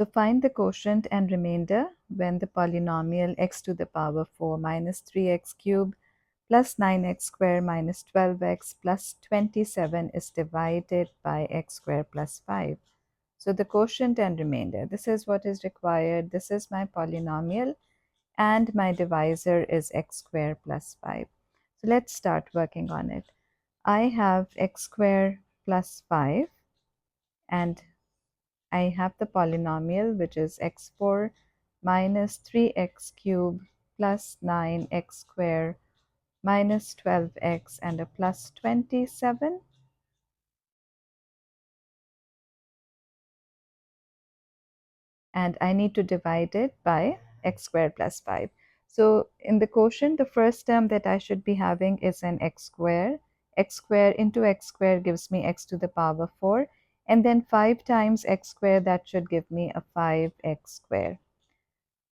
So find the quotient and remainder when the polynomial x to the power 4 minus 3x cubed plus 9x squared minus 12x plus 27 is divided by x squared plus 5. So the quotient and remainder, this is what is required. This is my polynomial and my divisor is x squared plus 5. So let's start working on it. I have x squared plus 5 and I have the polynomial which is x4 minus 3x cubed plus 9x squared minus 12x and a plus 27. And I need to divide it by x squared plus 5. So in the quotient, the first term that I should be having is an x squared. X squared into x squared gives me x to the power 4. And then 5 times x squared, that should give me a 5x squared.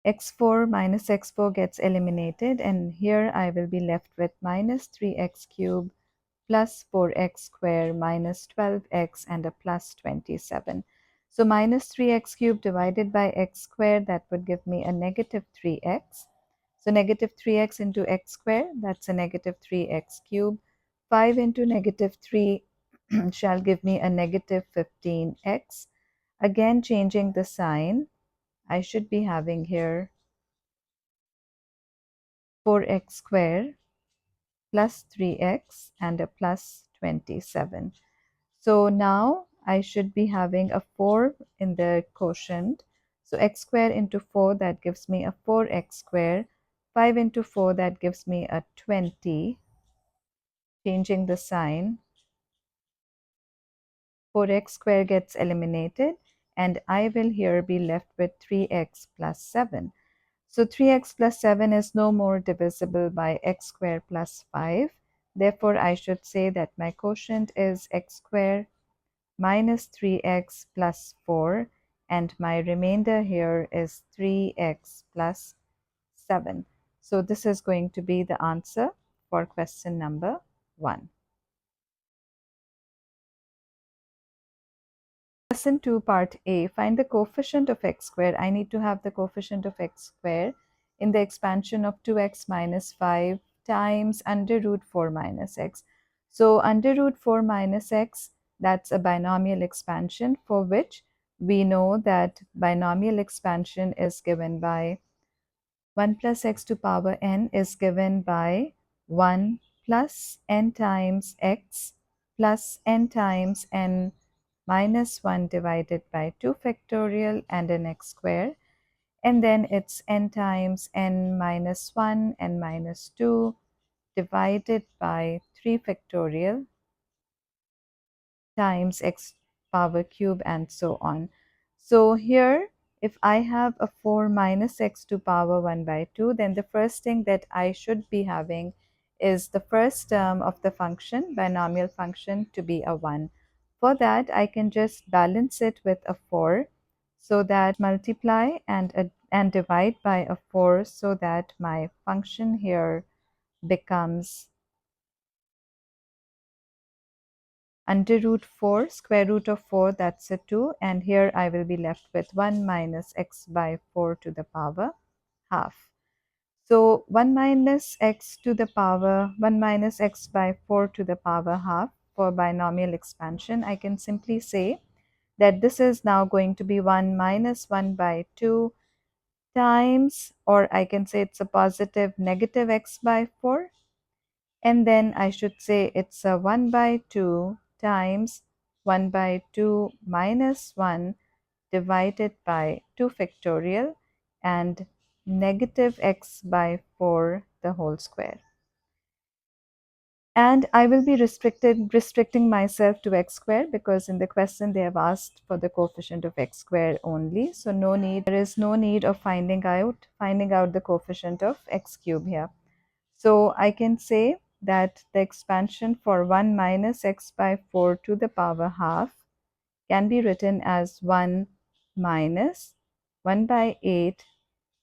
x4 minus x4 gets eliminated, and here I will be left with minus 3x cubed plus 4x squared minus 12x and a plus 27. So minus 3x cubed divided by x squared, that would give me a negative 3x. So negative 3x into x squared, that's a negative 3x cubed. 5 into negative 3 shall give me a negative 15x. Again, changing the sign, I should be having here 4x squared plus 3x and a plus 27. So now I should be having a 4 in the quotient. So x squared into 4, that gives me a 4x squared. 5 into 4, that gives me a 20. Changing the sign, 4x squared gets eliminated, and I will here be left with 3x plus 7. So 3x plus 7 is no more divisible by x squared plus 5. Therefore, I should say that my quotient is x squared minus 3x plus 4, and my remainder here is 3x plus 7. So this is going to be the answer for question number 1. Lesson 2, part A. Find the coefficient of x squared. I need to have the coefficient of x squared in the expansion of 2x minus 5 times under root 4 minus x. So under root 4 minus x, that's a binomial expansion for which we know that binomial expansion is given by 1 plus x to power n is given by 1 plus n times x plus n times n minus 1 divided by 2 factorial and an x square, and then it's n times n minus 1 n minus 2 divided by 3 factorial times x power cube and so on. So here, if I have a 4 minus x to power 1 by 2, then the first thing that I should be having is the first term of the function, binomial function, to be a 1. For that, I can just balance it with a 4, so that multiply and divide by a 4, so that my function here becomes under root 4, square root of 4, that's a 2, and here I will be left with 1 minus x by 4 to the power half. So 1 minus x to the power, 1 minus x by 4 to the power half for binomial expansion, I can simply say that this is now going to be 1 minus 1 by 2 times, or I can say it's a positive negative x by 4, and then I should say it's a 1 by 2 times 1 by 2 minus 1 divided by 2 factorial and negative x by 4 the whole square. And I will be restricting myself to x squared because in the question they have asked for the coefficient of x squared only. So there is no need of finding out the coefficient of x cube here. So I can say that the expansion for 1 minus x by 4 to the power half can be written as 1 minus 1 by 8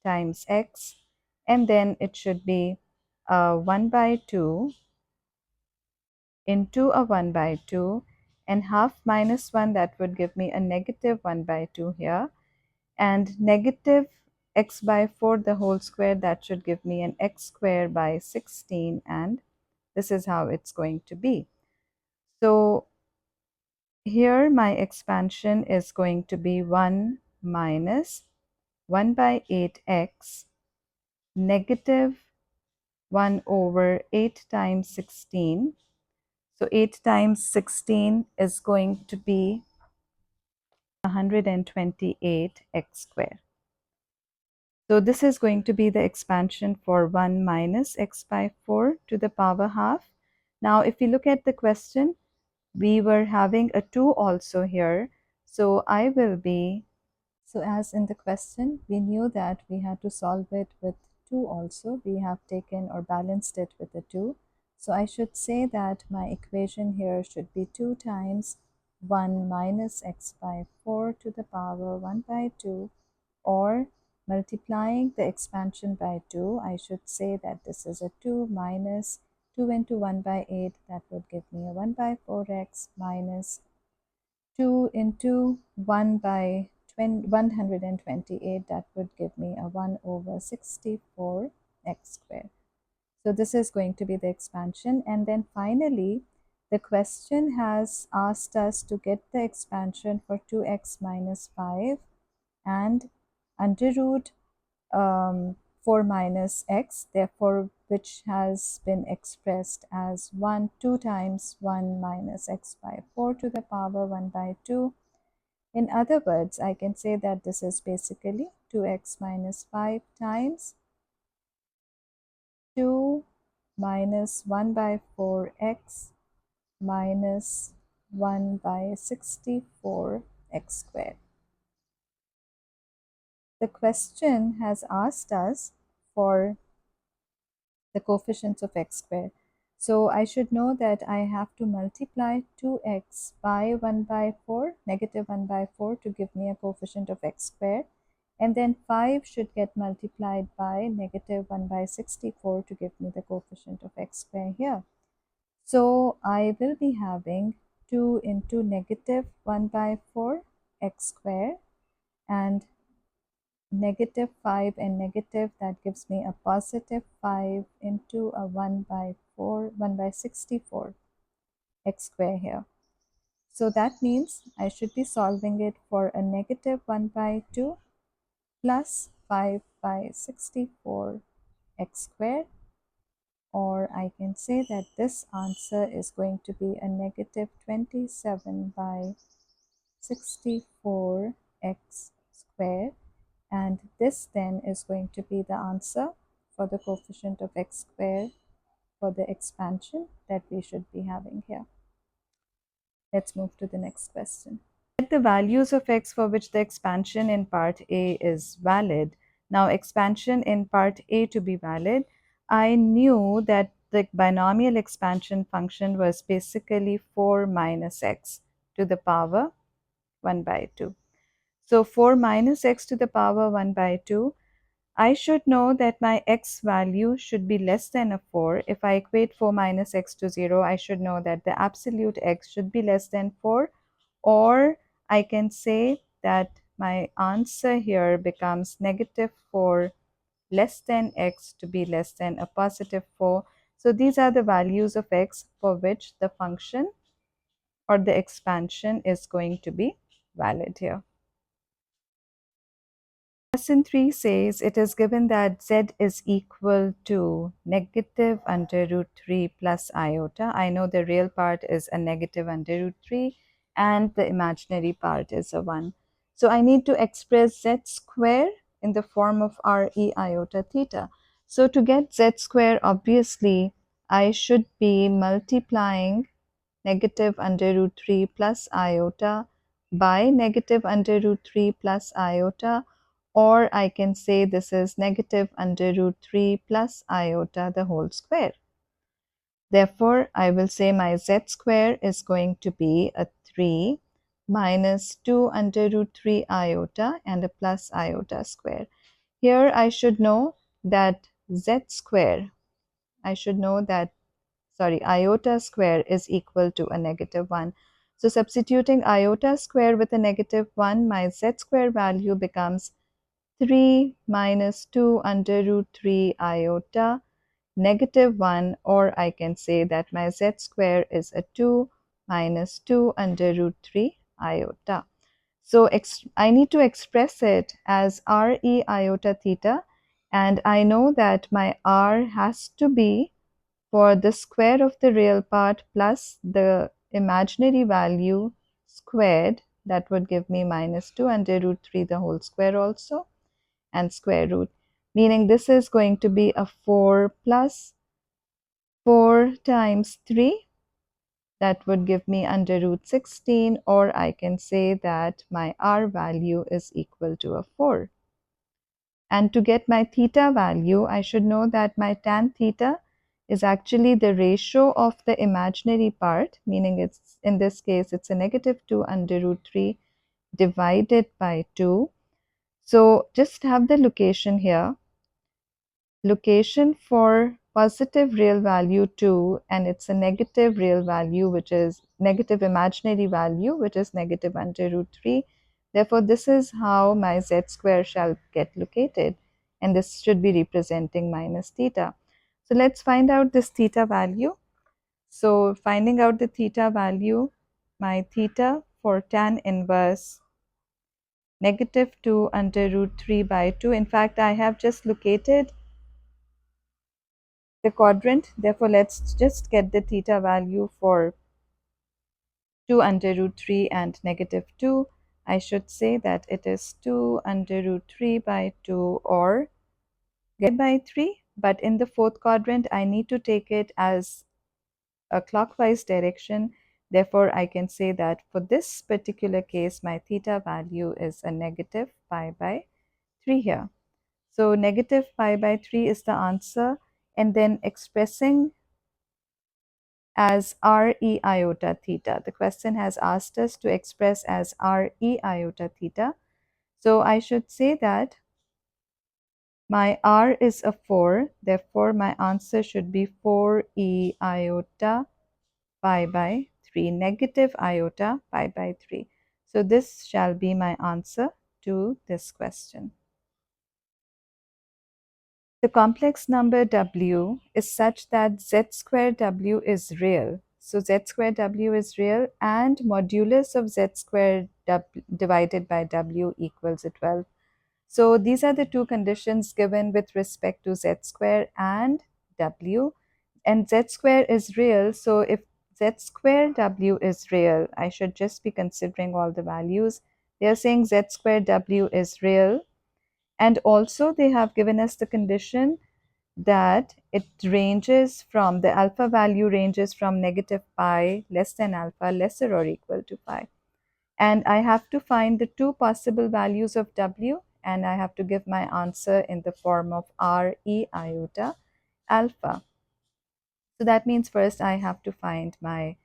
times x, and then it should be 1 by 2 into a 1 by 2, and half minus 1, that would give me a negative 1 by 2 here, and negative x by 4 the whole square, that should give me an x square by 16, and this is how it's going to be. So here my expansion is going to be 1 minus 1 by 8x negative 1 over 8 times 16. So 8 times 16 is going to be 128 x squared. So this is going to be the expansion for 1 minus x by 4 to the power half. Now if you look at the question, we were having a 2 also here. So as in the question, we knew that we had to solve it with 2 also. We have taken or balanced it with a 2. So I should say that my equation here should be 2 times 1 minus x by 4 to the power 1 by 2, or multiplying the expansion by 2, I should say that this is a 2 minus 2 into 1 by 8, that would give me a 1 by 4x minus 2 into 1 by 128, that would give me a 1 over 64 x squared. So this is going to be the expansion. And then finally, the question has asked us to get the expansion for 2x minus 5 and under root 4 minus x, therefore which has been expressed as 2 times 1 minus x by 4 to the power 1 by 2. In other words, I can say that this is basically 2x minus 5 times 2 minus 1 by 4x minus 1 by 64 x squared. The question has asked us for the coefficients of x squared. So I should know that I have to multiply 2x by 1 by 4, negative 1 by 4, to give me a coefficient of x squared. And then 5 should get multiplied by negative 1 by 64 to give me the coefficient of x squared here. So I will be having 2 into negative 1 by 4 x squared, and negative 5 and negative, that gives me a positive 5 into a 1 by 64 x squared here. So that means I should be solving it for a negative 1 by 2 plus 5 by 64 x squared, or I can say that this answer is going to be a negative 27 by 64 x squared, and this then is going to be the answer for the coefficient of x squared for the expansion that we should be having here. Let's move to the next question. Get the values of x for which the expansion in part A is valid. Now expansion in part A to be valid, I knew that the binomial expansion function was basically 4 minus x to the power 1 by 2. So 4 minus x to the power 1 by 2, I should know that my x value should be less than a 4. If I equate 4 minus x to 0, I should know that the absolute x should be less than 4, or I can say that my answer here becomes negative 4 less than x to be less than a positive 4. So these are the values of x for which the function or the expansion is going to be valid here. Lesson 3 says it is given that z is equal to negative under root 3 plus iota. I know the real part is a negative under root 3 and the imaginary part is a 1. So I need to express z square in the form of re iota theta. So to get z square, obviously I should be multiplying negative under root 3 plus iota by negative under root 3 plus iota, or I can say this is negative under root 3 plus iota the whole square. Therefore, I will say my z square is going to be a 3 minus 2 under root 3 iota and a plus iota square. Here I should know that z square, iota square is equal to a negative 1. So substituting iota square with a -1, my z square value becomes 3 minus 2 under root 3 iota -1, or I can say that my z square is a 2 minus 2 under root 3 iota. So I need to express it as re iota theta, and I know that my r has to be for the square of the real part plus the imaginary value squared. That would give me -2 under root 3 the whole square also, and square root, meaning this is going to be a 4 plus 4 times 3. That would give me under root 16, or I can say that my r value is equal to a 4. And to get my theta value, I should know that my tan theta is actually the ratio of the imaginary part, meaning it's, in this case, it's a -2 under root 3 divided by 2. So just have the location here. Location for positive real value 2, and it's a negative real value, which is negative imaginary value, which is negative under root 3. Therefore, this is how my z square shall get located, and this should be representing minus theta. So let's find out this theta value. So finding out the theta value, my theta for tan inverse -2 under root 3 by 2. In fact, I have just located the quadrant. Therefore, let's just get the theta value for 2 under root 3 and -2. I should say that it is 2 under root 3 by 2, or by 3. But in the fourth quadrant, I need to take it as a clockwise direction. Therefore, I can say that for this particular case, my theta value is a negative pi by 3 here. So negative pi by 3 is the answer. And then expressing as re iota theta. The question has asked us to express as re iota theta. So I should say that my r is a 4. Therefore, my answer should be 4e iota pi by 3, negative iota pi by 3. So this shall be my answer to this question. The complex number w is such that z square w is real. So z square w is real, and modulus of z square w divided by w equals 12. So these are the two conditions given with respect to z square and w. And z square is real. So if z square w is real, I should just be considering all the values. They are saying z square w is real. And also they have given us the condition that it ranges from, the alpha value ranges from -pi less than alpha lesser or equal to pi. And I have to find the two possible values of w, and I have to give my answer in the form of re iota alpha. So that means first I have to find my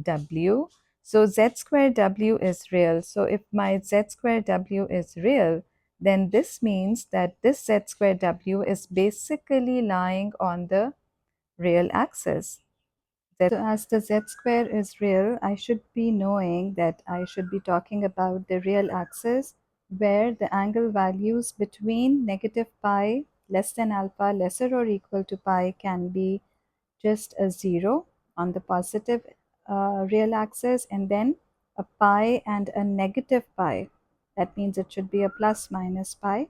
w. So z square w is real. So if my z square w is real, then this means that this z square w is basically lying on the real axis. So as the z square is real, I should be knowing that I should be talking about the real axis, where the angle values between -pi less than alpha lesser or equal to pi can be just a 0 on the positive real axis, and then a pi and a negative pi. That means it should be a plus minus pi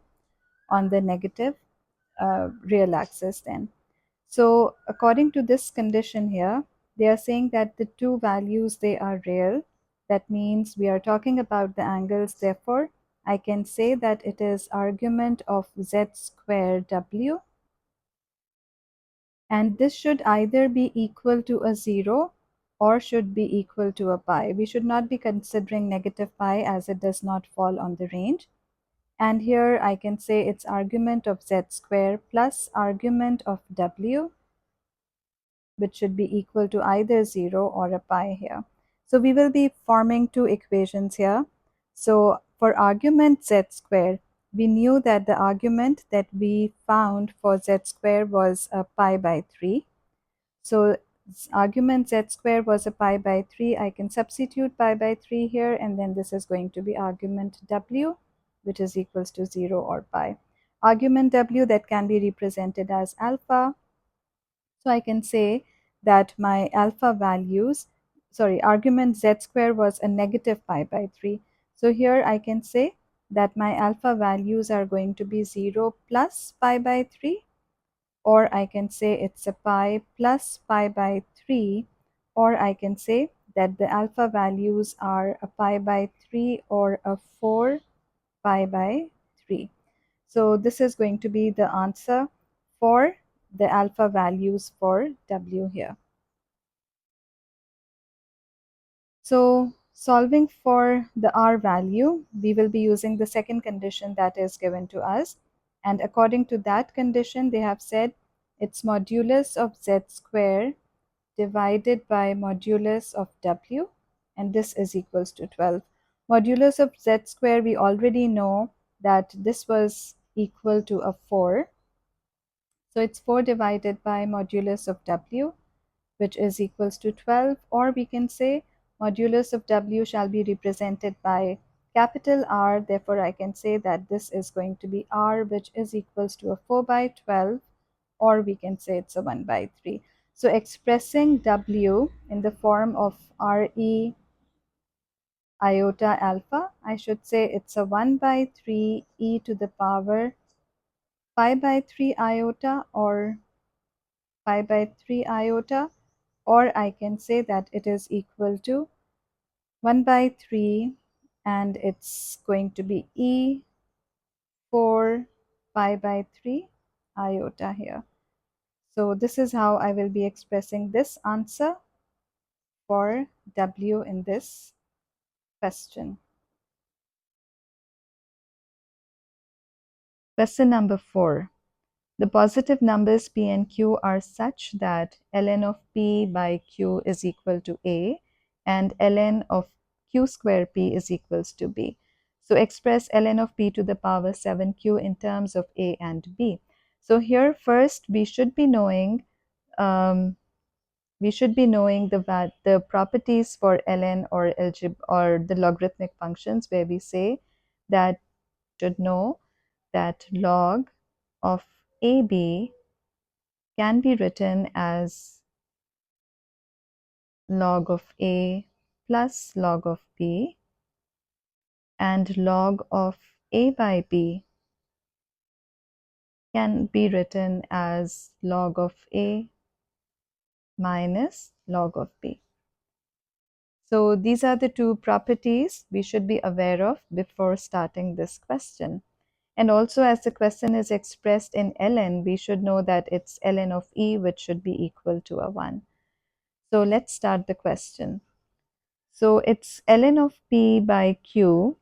on the negative real axis then. So according to this condition here, they are saying that the two values, they are real. That means we are talking about the angles. Therefore, I can say that it is argument of z square w, and this should either be equal to a 0 or should be equal to a pi. We should not be considering negative pi as it does not fall on the range. And here I can say it's argument of z square plus argument of w, which should be equal to either 0 or a pi here. So we will be forming two equations here. So for argument z square, we knew that the argument that we found for z square was pi by 3. So argument z square was a pi by 3, I can substitute pi by 3 here, and then this is going to be argument w, which is equals to 0 or pi. Argument w that can be represented as alpha. So I can say that my alpha values, sorry, argument z square was a negative pi by 3. So here I can say that my alpha values are going to be 0 plus pi by 3, or I can say it's a pi plus pi by 3, or I can say that the alpha values are a pi by 3 or a 4 pi by 3. So this is going to be the answer for the alpha values for W here. So solving for the R value, we will be using the second condition that is given to us. And according to that condition, they have said it's modulus of Z square divided by modulus of W, and this is equals to 12. Modulus of Z square, we already know that this was equal to a 4. So it's 4 divided by modulus of W, which is equals to 12, or we can say modulus of W shall be represented by capital R. Therefore, I can say that this is going to be R, which is equals to a 4 by 12, or we can say it's a 1 by 3. So expressing W in the form of RE iota alpha, I should say it's a 1 by 3 e to the power pi by 3 iota, or pi by 3 iota, or I can say that it is equal to 1 by 3, and it's going to be e 4 pi by 3 iota here. So this is how I will be expressing this answer for W in this question. Question number 4. The positive numbers p and q are such that ln of p by q is equal to a, and ln of q square p is equals to b. So express ln of p to the power 7q in terms of a and b. So here first we should be knowing the properties for ln or or the logarithmic functions, where we say that should know that log of AB can be written as log of A plus log of B, and log of A by B can be written as log of A minus log of B. So these are the two properties we should be aware of before starting this question. And also, as the question is expressed in ln, we should know that it's ln of E, which should be equal to a 1. So let's start the question. So it's ln of p by q,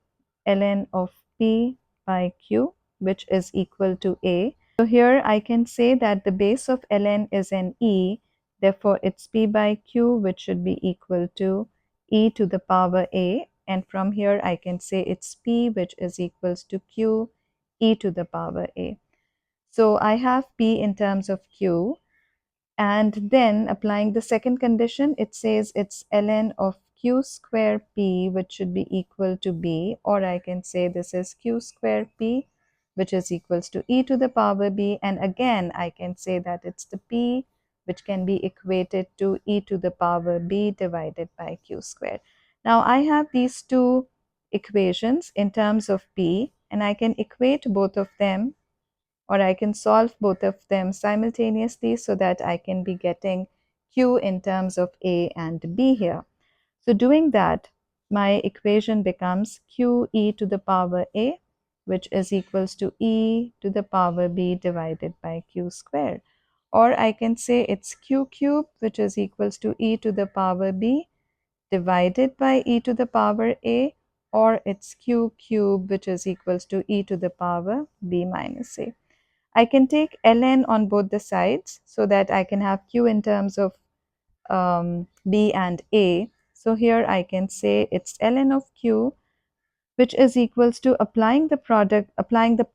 ln of p by q, which is equal to a. So here I can say that the base of ln is an e, therefore it's p by q, which should be equal to e to the power a, and from here I can say it's p, which is equals to q e to the power a. So I have p in terms of q, and then applying the second condition, it says it's ln of q square p, which should be equal to b, or I can say this is q square p, which is equals to e to the power b, and again I can say that it's the p, which can be equated to e to the power b divided by q square. Now I have these two equations in terms of p, and I can equate both of them, or I can solve both of them simultaneously, so that I can be getting q in terms of a and b here. So doing that, my equation becomes q e to the power a, which is equals to e to the power b divided by q squared. Or I can say it's q cube, which is equals to e to the power b divided by e to the power a, or it's q cube, which is equals to e to the power b minus a. I can take ln on both the sides, so that I can have q in terms of b and a. So here I can say it's ln of q, which is equals to applying the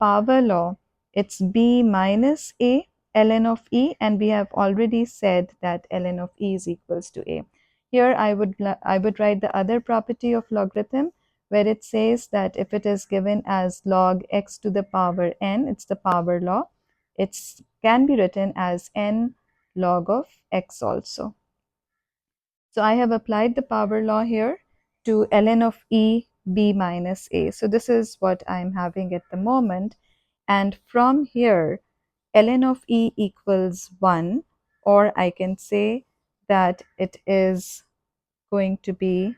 power law, it's b minus a, ln of e, and we have already said that ln of e is equals to a. Here I would write the other property of logarithm, where it says that if it is given as log x to the power n, it's the power law. It can be written as n log of x also. So I have applied the power law here to ln of e b minus a. So this is what I'm having at the moment. And from here, ln of e equals 1, or I can say that it is going to be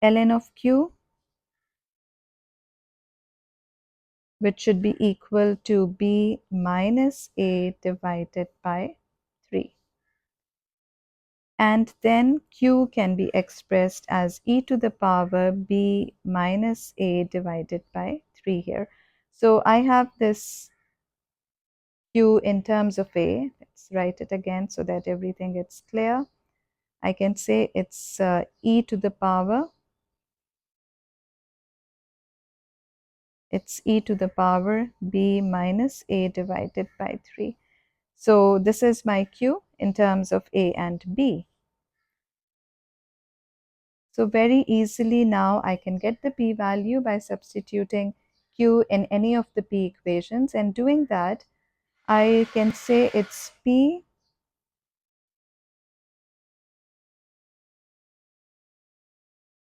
ln of q, which should be equal to b minus a divided by 3. And then q can be expressed as e to the power b minus a divided by 3 here. So I have this q in terms of a. Let's write it again so that everything is clear. I can say it's e to the power. It's e to the power b minus a divided by 3. So this is my q in terms of a and b. So very easily now I can get the p-value by substituting q in any of the p equations, and doing that I can say it's p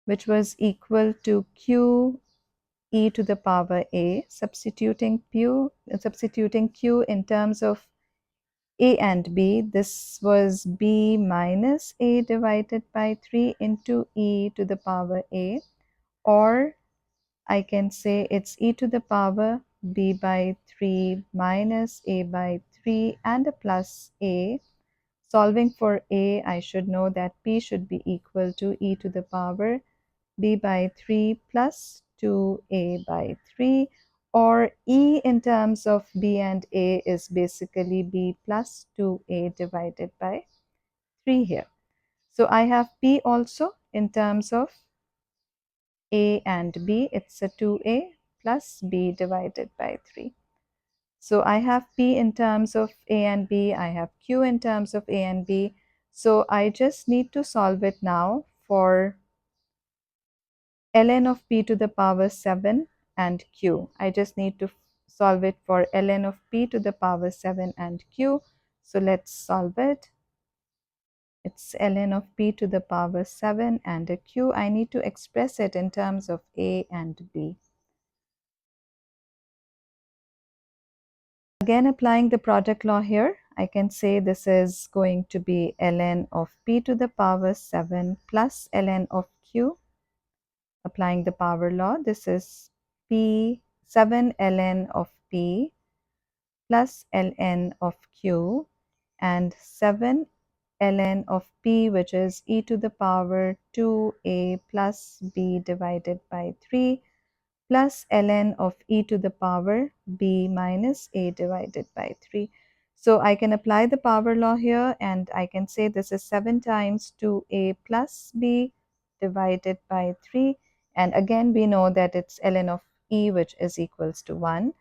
which was equal to q e to the power a, substituting q in terms of a and b. This was b minus a divided by 3 into e to the power a, or I can say it's e to the power b by 3 minus a by 3 and a plus a. Solving for a, I should know that p should be equal to e to the power b by 3 plus 2a by 3, or e in terms of b and a is basically b plus 2a divided by 3 here. So I have p also in terms of a and b. It's a 2a plus b divided by 3. So I have p in terms of a and b, I have q in terms of a and b. So I just need to solve it now for ln of p to the power 7 and q. I just need to solve it for ln of p to the power 7 and q. So let's solve it. It's ln of p to the power 7 and a q. I need to express it in terms of a and b. Again, applying the product law here, I can say this is going to be ln of p to the power 7 plus ln of q. Applying the power law, this is p 7 ln of p plus ln of q, and 7 ln of p, which is e to the power 2a plus b divided by 3, plus ln of e to the power b minus a divided by 3. So I can apply the power law here, and I can say this is 7 times 2a plus b divided by 3. And again, we know that it's ln of e, which is equals to 1.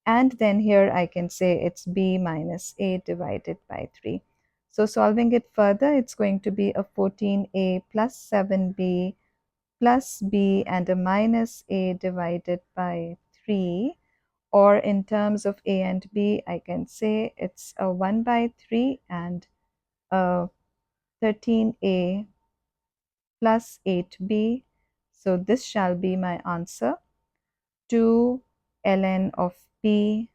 And then here I can say it's b minus a divided by 3. So solving it further, it's going to be a 14a plus 7b plus b and a minus a divided by 3, or in terms of a and b, I can say it's a 1 by 3 and a 13a plus 8b. So this shall be my answer, 2 ln of p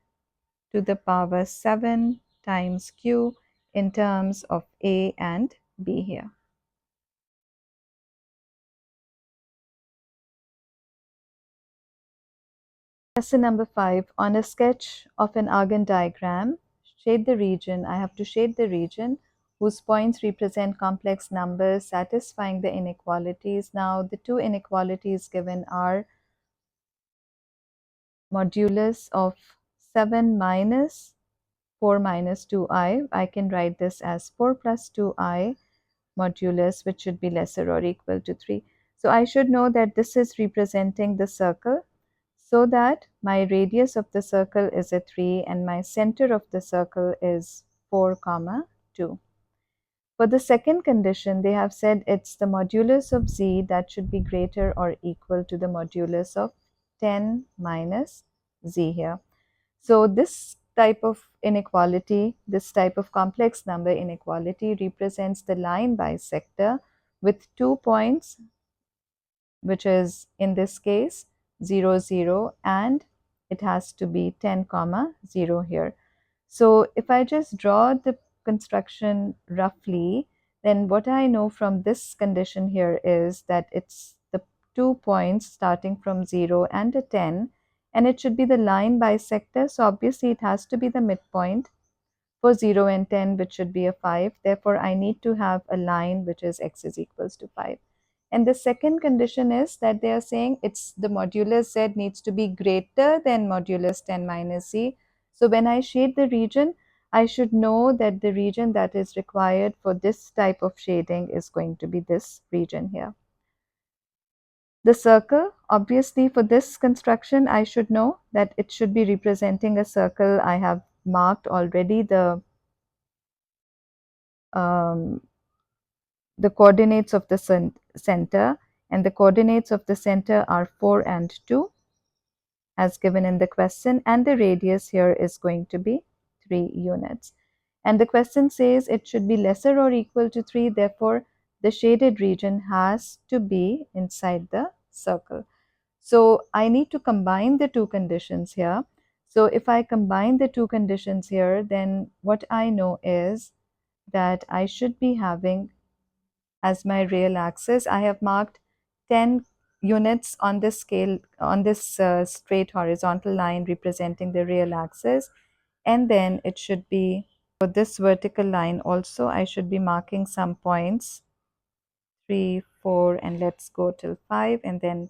to the power 7 times q in terms of a and b here. Lesson number 5. On a sketch of an Argand diagram, shade the region. I have to shade the region whose points represent complex numbers satisfying the inequalities. Now, the two inequalities given are modulus of 7 minus 4 minus 2i. I can write this as 4 plus 2i modulus, which should be lesser or equal to 3. So I should know that this is representing the circle. so that my radius of the circle is a 3 and my center of the circle is 4 comma 2. For the second condition, they have said it's the modulus of z that should be greater or equal to the modulus of 10 minus z here. So this type of inequality, this type of complex number inequality represents the line bisector with 2 points, which is in this case 0, 0, and it has to be 10 comma 0 here. So if I just draw the construction roughly, then what I know from this condition here is that it's the 2 points starting from 0 and a 10, and it should be the line bisector. So obviously it has to be the midpoint for 0 and 10, which should be a 5. Therefore, I need to have a line which is x is equals to 5. And the second condition is that they are saying it's the modulus z needs to be greater than modulus 10 minus z. So when I shade the region, I should know that the region that is required for this type of shading is going to be this region here. The circle, obviously for this construction, I should know that it should be representing a circle. I have marked already um, the coordinates of the center, and the coordinates of the center are 4 and 2 as given in the question, and the radius here is going to be 3 units. And the question says it should be lesser or equal to 3, therefore the shaded region has to be inside the circle. So I need to combine the two conditions here. So if I combine the two conditions here, then what I know is that I should be having as my real axis. I have marked 10 units on this scale, on this straight horizontal line representing the real axis. And then it should be for this vertical line also, I should be marking some points, 3, 4, and let's go till 5. And then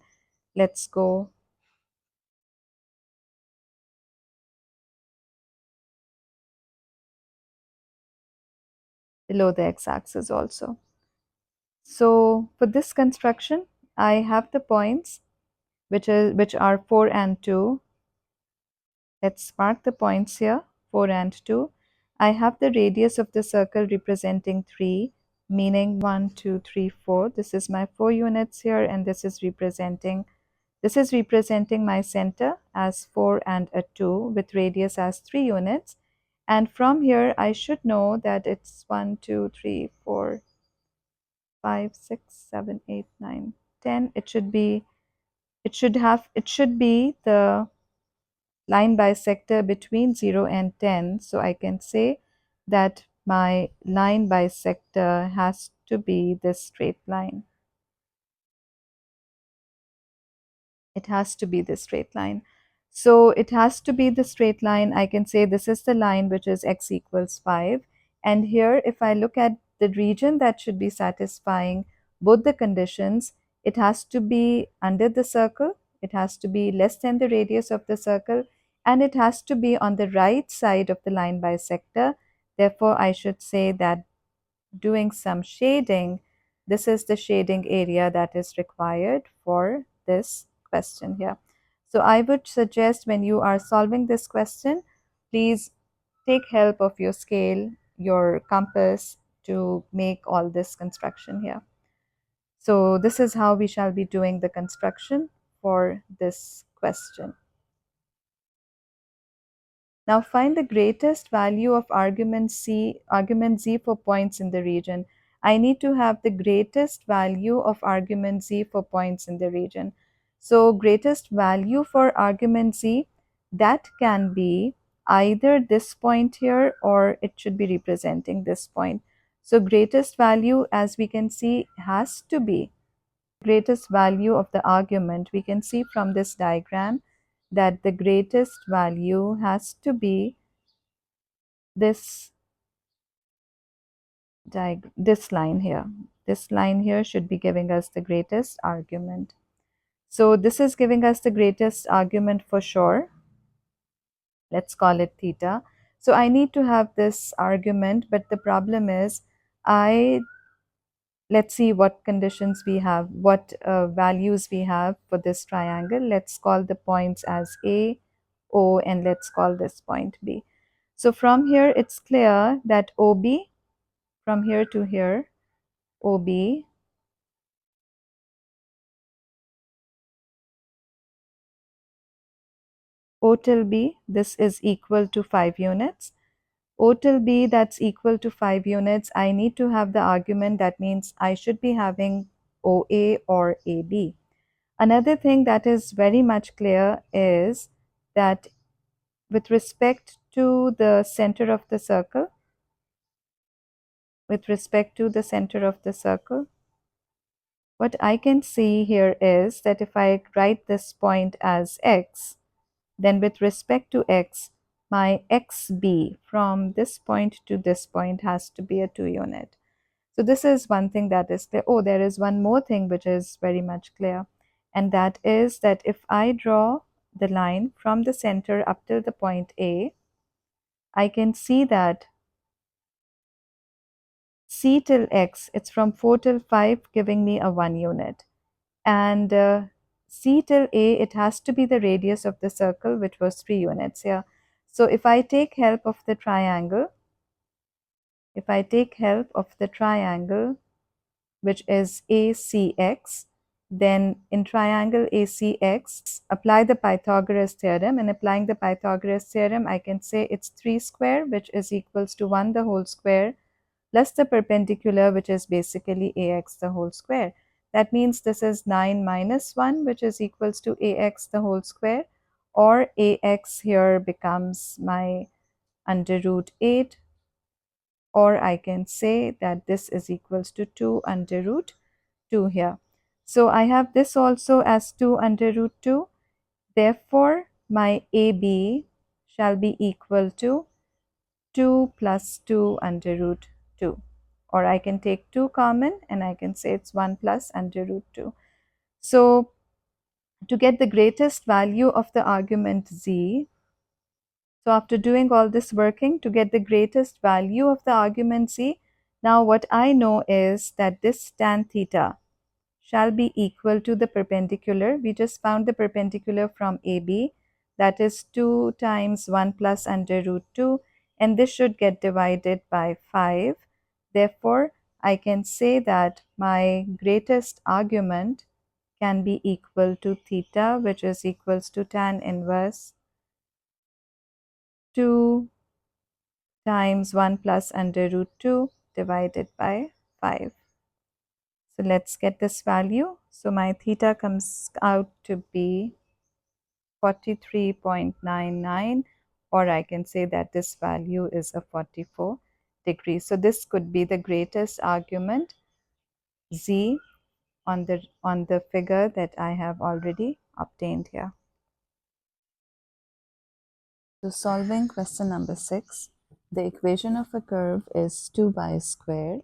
let's go below the x-axis also. So for this construction, I have the points which are 4 and 2. Let's mark the points here, 4 and 2. I have the radius of the circle representing 3, meaning 1, 2, 3, 4. This is my 4 units here, and this is representing my center as 4 and a 2 with radius as 3 units. And from here, I should know that it's 1, 2, 3, 4, 5, 6, 7, 8, 9, 10. It should be the line bisector between 0 and 10. So I can say that my line bisector has to be this straight line. It has to be the straight line. So it has to be the straight line. I can say this is the line which is x equals 5. And here, if I look at the region that should be satisfying both the conditions, it has to be under the circle, it has to be less than the radius of the circle, and it has to be on the right side of the line bisector. Therefore, I should say that doing some shading, this is the shading area that is required for this question here. So I would suggest when you are solving this question, please take help of your scale, your compass to make all this construction here. So this is how we shall be doing the construction for this question. Now find the greatest value of argument z for points in the region. I need to have the greatest value of argument z for points in the region. So greatest value for argument z, that can be either this point here or it should be representing this point. So greatest value, as we can see, has to be greatest value of the argument. We can see from this diagram that the greatest value has to be this line here. This line here should be giving us the greatest argument. So this is giving us the greatest argument for sure. Let's call it theta. So I need to have this argument, but the problem is I let's see what conditions we have, what values we have for this triangle. Let's call the points as A, O, and let's call this point B. So from here, it's clear that OB, from here to here, OB O till B, this is equal to 5 units. O till B, that's equal to 5 units. I need to have the argument. That means I should be having OA or AB. Another thing that is very much clear is that with respect to the center of the circle, what I can see here is that if I write this point as x, then with respect to x, my xb from this point to this point has to be a 2 unit. So this is one thing that is clear. Oh, there is one more thing which is very much clear. And that is that if I draw the line from the center up till the point A, I can see that C till X, it's from 4 till 5, giving me a 1 unit. And C till A, it has to be the radius of the circle, which was 3 units here. So if I take help of the triangle, which is ACX, then in triangle ACX, apply the Pythagoras theorem. And applying the Pythagoras theorem, I can say it's 3 square, which is equals to 1 the whole square, plus the perpendicular, which is basically AX the whole square. That means this is 9 minus 1, which is equals to AX the whole square, or AX here becomes my under root 8, or I can say that this is equals to 2 under root 2 here. So I have this also as 2 under root 2. Therefore, my AB shall be equal to 2 plus 2 under root 2. Or I can take 2 common and I can say it's 1 plus under root 2. So to get the greatest value of the argument z, so after doing all this working to get the greatest value of the argument z, now what I know is that this tan theta shall be equal to the perpendicular. We just found the perpendicular from AB, that is 2 times 1 plus under root 2, and this should get divided by 5. Therefore, I can say that my greatest argument can be equal to theta, which is equals to tan inverse 2 times 1 plus under root 2 divided by 5. So let's get this value. So my theta comes out to be 43.99, or I can say that this value is a 44 degrees. So this could be the greatest argument z on the figure that I have already obtained here. So solving question number 6, the equation of a curve is 2y squared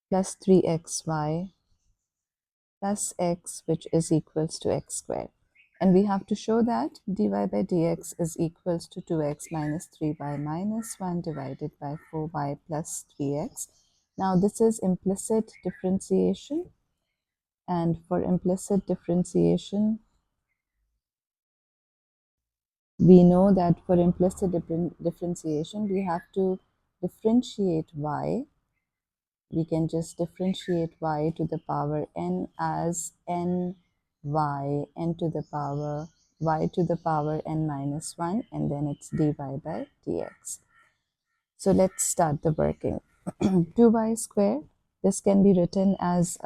plus 3xy plus x, which is equals to x squared. And we have to show that dy by dx is equals to 2x minus 3y minus 1 divided by 4y plus 3x. Now this is implicit differentiation. And for implicit differentiation, we know that for implicit differentiation, we have to differentiate y. We can just differentiate y to the power n as n y, n to the power y to the power n minus 1, and then it's dy by dx. So let's start the working. 2y squared, this can be written as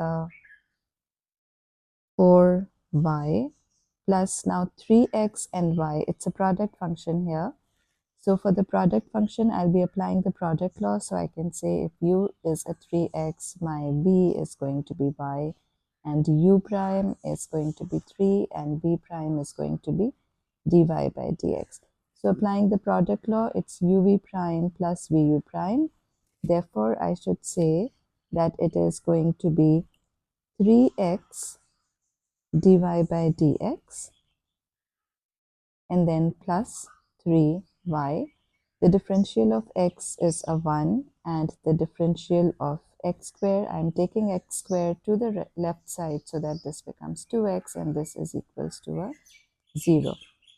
4y plus now 3x and y. It's a product function here. So for the product function, I'll be applying the product law. So I can say if u is a 3x, my v is going to be y, and u prime is going to be 3, and v prime is going to be dy by dx. So applying the product law, it's uv prime plus vu prime. Therefore, I should say that it is going to be 3x dy by dx, and then plus 3y. The differential of x is a 1, and the differential of x square, I'm taking x square to the left side so that this becomes 2x and this is equals to a 0.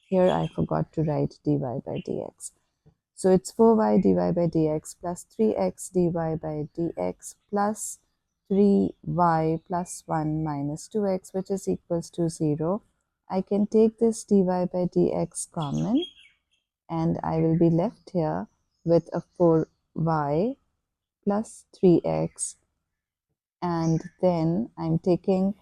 Here I forgot to write dy by dx. So it's 4y dy by dx plus 3x dy by dx plus 3y plus 1 minus 2x, which is equals to 0. I can take this dy by dx common and I will be left here with a 4y plus 3x, and then I'm taking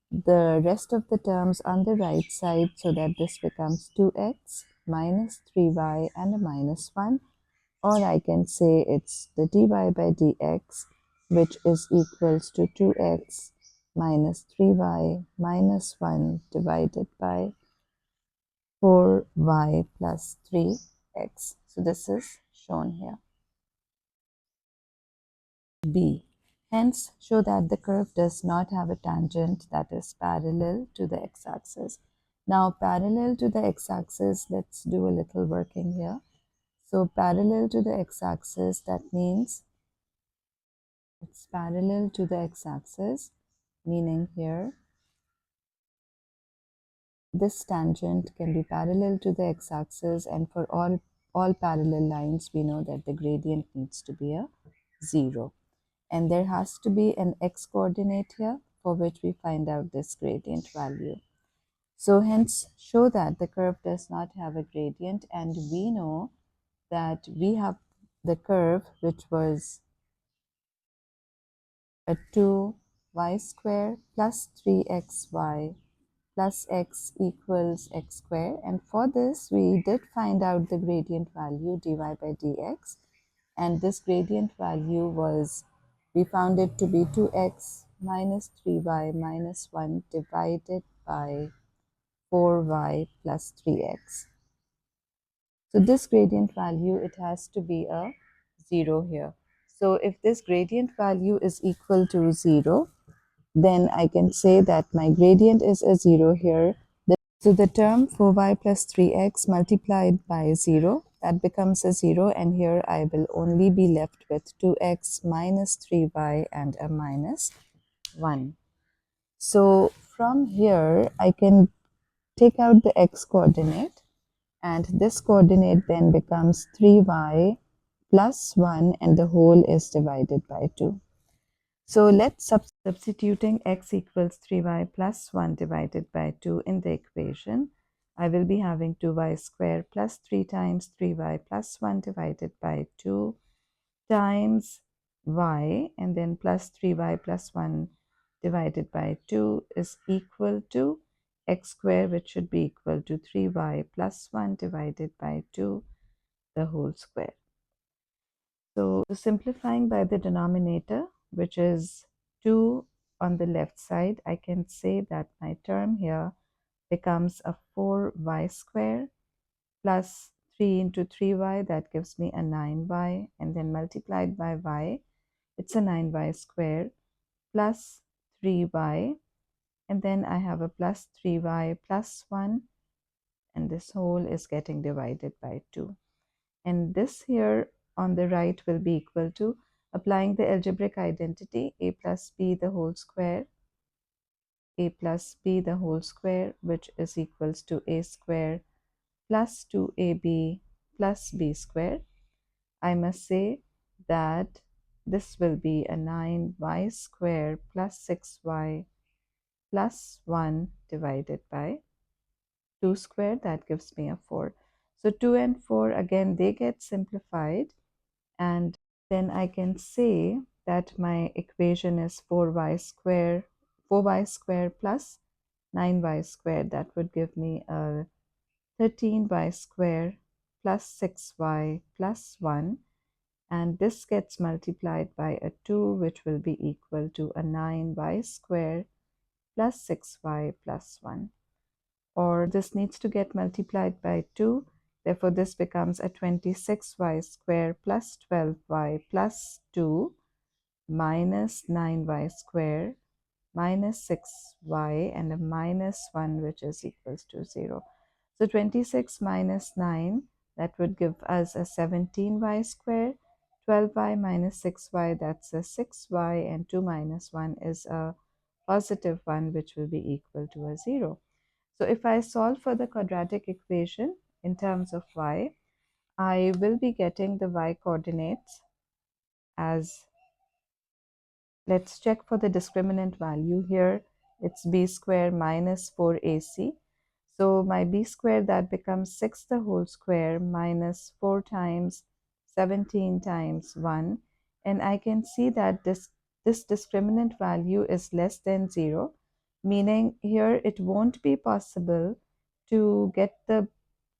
the rest of the terms on the right side so that this becomes 2x minus 3y and a minus 1, or I can say it's the dy by dx, which is equals to 2x minus 3y minus 1 divided by 4y plus 3x. So this is shown here. B. Hence, show that the curve does not have a tangent that is parallel to the x-axis. Now, parallel to the x-axis, let's do a little working here. So, parallel to the x-axis, that means it's parallel to the x-axis, meaning here, this tangent can be parallel to the x-axis, and for all parallel lines, we know that the gradient needs to be a 0. And there has to be an x coordinate here for which we find out this gradient value. So hence show that the curve does not have a gradient, and we know that we have the curve which was a 2y square plus 3xy plus x equals x square, and for this we did find out the gradient value dy by dx, and this gradient value was, we found it to be 2x minus 3y minus 1 divided by 4y plus 3x. So this gradient value, it has to be a 0 here. So if this gradient value is equal to 0, then I can say that my gradient is a 0 here. So the term 4y plus 3x multiplied by 0, that becomes a 0, and here I will only be left with 2x minus 3y and a minus 1. So from here I can take out the x coordinate, and this coordinate then becomes 3y plus 1 and the whole is divided by 2. So let's substituting x equals 3y plus 1 divided by 2 in the equation. I will be having 2y square plus 3 times 3y plus 1 divided by 2 times y, and then plus 3y plus 1 divided by 2 is equal to x square, which should be equal to 3y plus 1 divided by 2 the whole square. So simplifying by the denominator, which is 2 on the left side, I can say that my term here becomes a 4y square plus 3 into 3y, that gives me a 9y, and then multiplied by y, it's a 9y square plus 3y, and then I have a plus 3y plus 1, and this whole is getting divided by 2. And this here on the right will be equal to, applying the algebraic identity, a plus b the whole square, a plus b the whole square, which is equals to a square plus 2ab plus b square. I must say that this will be a 9y square plus 6y plus 1 divided by 2 square, that gives me a 4. So 2 and 4 again, they get simplified, and then I can say that my equation is 4y square plus 9y square, that would give me a 13y square plus 6y plus 1, and this gets multiplied by a 2, which will be equal to a 9y square plus 6y plus 1. Or this needs to get multiplied by 2, therefore this becomes a 26y square plus 12y plus 2 minus 9y square minus 6y and a minus 1, which is equals to 0. So 26 minus 9, that would give us a 17y square. 12y minus 6y, that's a 6y, and 2 minus 1 is a positive 1, which will be equal to a 0. So if I solve for the quadratic equation in terms of y, I will be getting the y coordinates as, let's check for the discriminant value here. It's b square minus 4ac. So my b square, that becomes 6 the whole square minus 4 times 17 times 1. And I can see that this discriminant value is less than 0, meaning here it won't be possible to get the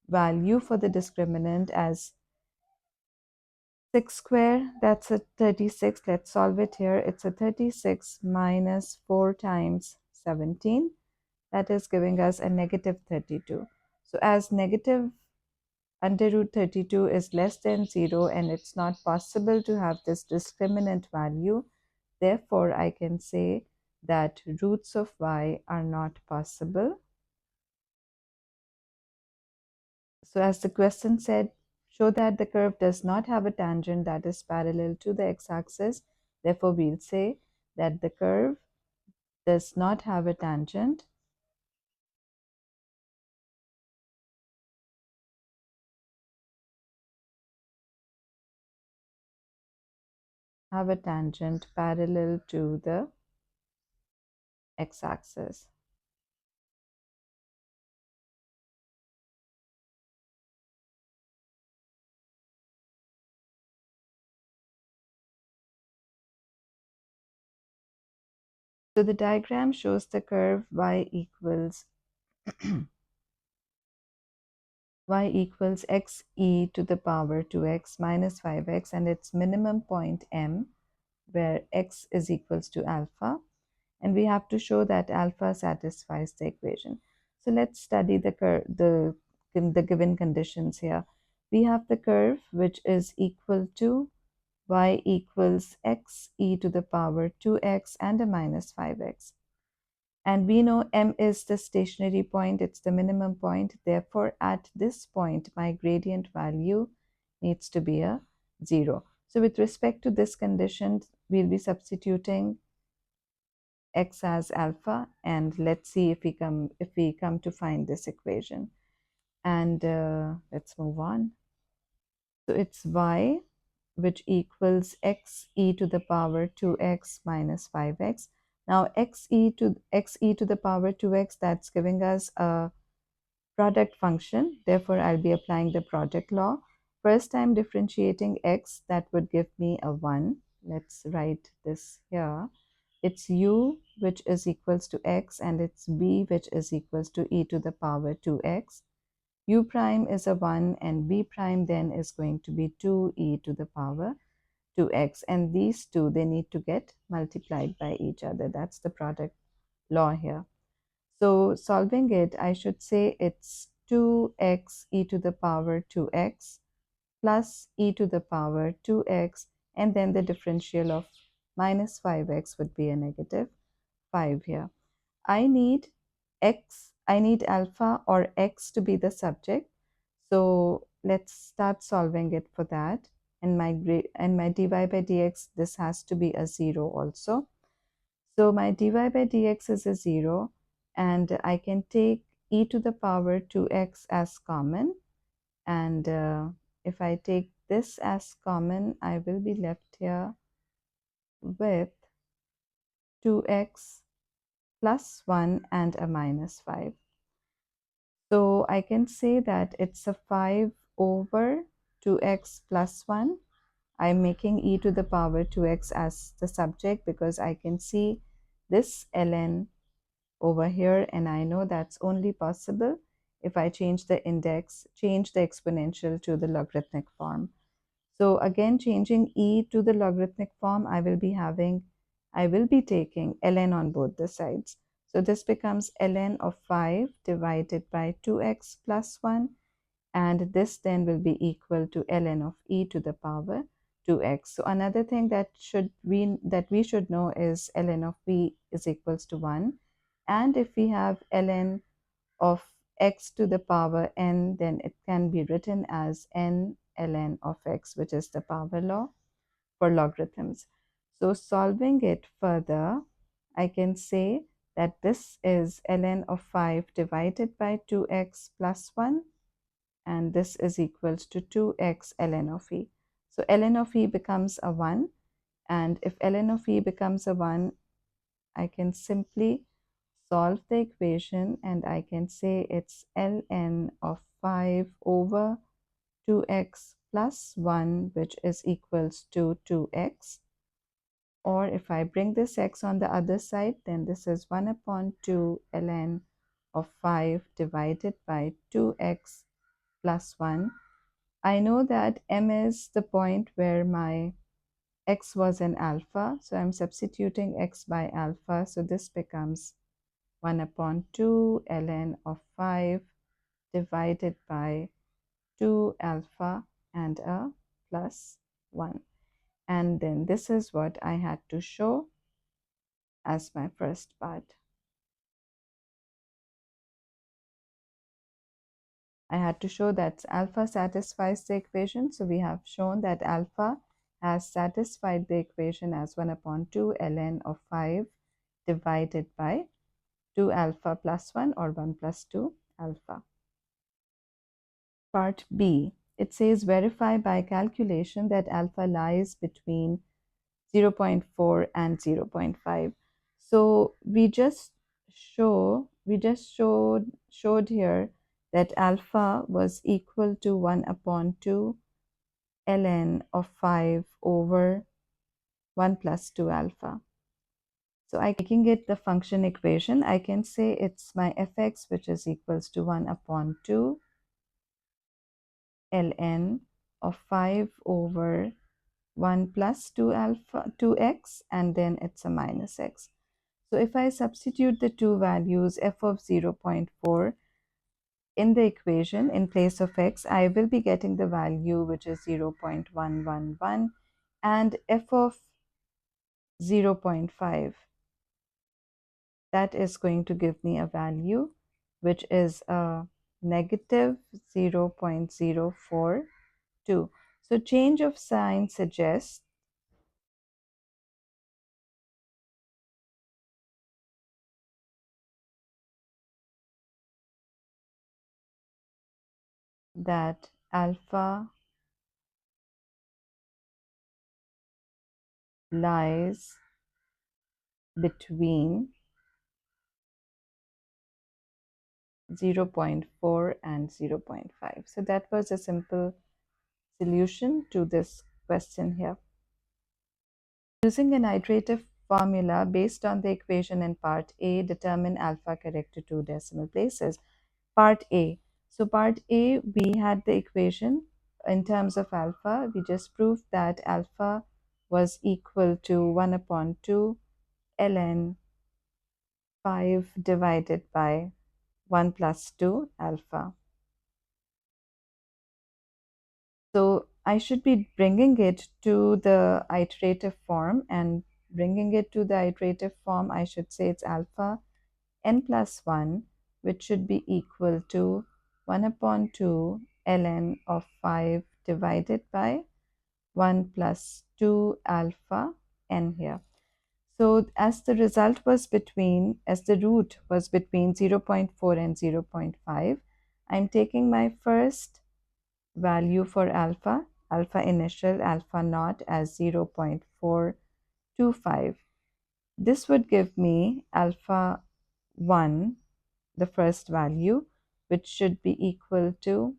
value for the discriminant as 6 square, that's a 36. Let's solve it here. It's a 36 minus 4 times 17. That is giving us a negative 32. So as negative under root 32 is less than 0 and it's not possible to have this discriminant value, therefore I can say that roots of y are not possible. So as the question said, show that the curve does not have a tangent that is parallel to the x-axis. Therefore, we'll say that the curve does not have a tangent parallel to the x-axis. So the diagram shows the curve y equals y equals x e to the power 2x minus 5x and its minimum point m, where x is equals to alpha, and we have to show that alpha satisfies the equation. So let's study the given conditions here. We have the curve which is equal to y equals x e to the power 2x and a minus 5x. And we know m is the stationary point, it's the minimum point. Therefore, at this point, my gradient value needs to be a 0. So with respect to this condition, we'll be substituting x as alpha, and let's see if we come to find this equation. And let's move on. So it's y, which equals x e to the power 2x minus 5x. Now x e to the power 2x, that's giving us a product function. Therefore, I'll be applying the product law. First time differentiating x, that would give me a 1. Let's write this here. It's u, which is equals to x, and it's b, which is equals to e to the power 2x. U prime is a 1 and b prime then is going to be 2e to the power 2x, and these two, they need to get multiplied by each other. That's the product law here. So solving it, I should say it's 2x e to the power 2x plus e to the power 2x, and then the differential of minus 5x would be a negative 5 here. I need alpha or x to be the subject. So let's start solving it for that. And my dy by dx, this has to be a 0 also. So my dy by dx is a 0, and I can take e to the power 2x as common. And if I take this as common, I will be left here with 2x plus 1 and a minus 5. So I can say that it's a 5 over 2x plus 1. I'm making e to the power 2x as the subject because I can see this ln over here, and I know that's only possible if I change the index, change the exponential to the logarithmic form. So again, changing e to the logarithmic form, I will be taking ln on both the sides. So this becomes ln of 5 divided by 2x plus 1, and this then will be equal to ln of e to the power 2x. So another thing that we should know is ln of v is equals to 1, and if we have ln of x to the power n, then it can be written as n ln of x, which is the power law. for logarithms. So solving it further, I can say that this is ln of 5 divided by 2x plus 1, and this is equals to 2x ln of e. So ln of e becomes a 1, and if ln of e becomes a 1, I can simply solve the equation and I can say it's ln of 5 over 2x plus 1, which is equals to 2x. Or if I bring this x on the other side, then this is 1 upon 2 ln of 5 divided by 2x plus 1. I know that m is the point where my x was in alpha, so I'm substituting x by alpha, so this becomes 1 upon 2 ln of 5 divided by 2 alpha and a plus 1. And then this is what I had to show as my first part. I had to show that alpha satisfies the equation. So we have shown that alpha has satisfied the equation as 1 upon 2 ln of 5 divided by 2 alpha plus 1 or 1 plus 2 alpha. Part B, it says verify by calculation that alpha lies between 0.4 and 0.5. So we just showed here that alpha was equal to 1 upon 2 ln of 5 over 1 plus 2 alpha. So I can get the function equation. I can say it's my fx, which is equals to 1 upon 2 ln of 5 over 1 plus 2 alpha 2x, and then it's a minus x. So if I substitute the two values f of 0.4 in the equation in place of x, I will be getting the value which is 0.111, and f of 0.5, that is going to give me a value which is a negative 0.042. So change of sign suggests that alpha lies between 0.4 and 0.5. So that was a simple solution to this question here. Using an iterative formula based on the equation in part A, determine alpha correct to two decimal places. Part A. So part A, we had the equation in terms of alpha. We just proved that alpha was equal to 1 upon 2 ln 5 divided by 1 plus 2 alpha. So I should be bringing it to the iterative form, and bringing it to the iterative form, I should say it's alpha n plus 1, which should be equal to 1 upon 2 ln of 5 divided by 1 plus 2 alpha n here. So as the root was between 0.4 and 0.5, I'm taking my first value for alpha initial, alpha naught as 0.425. This would give me alpha 1, the first value, which should be equal to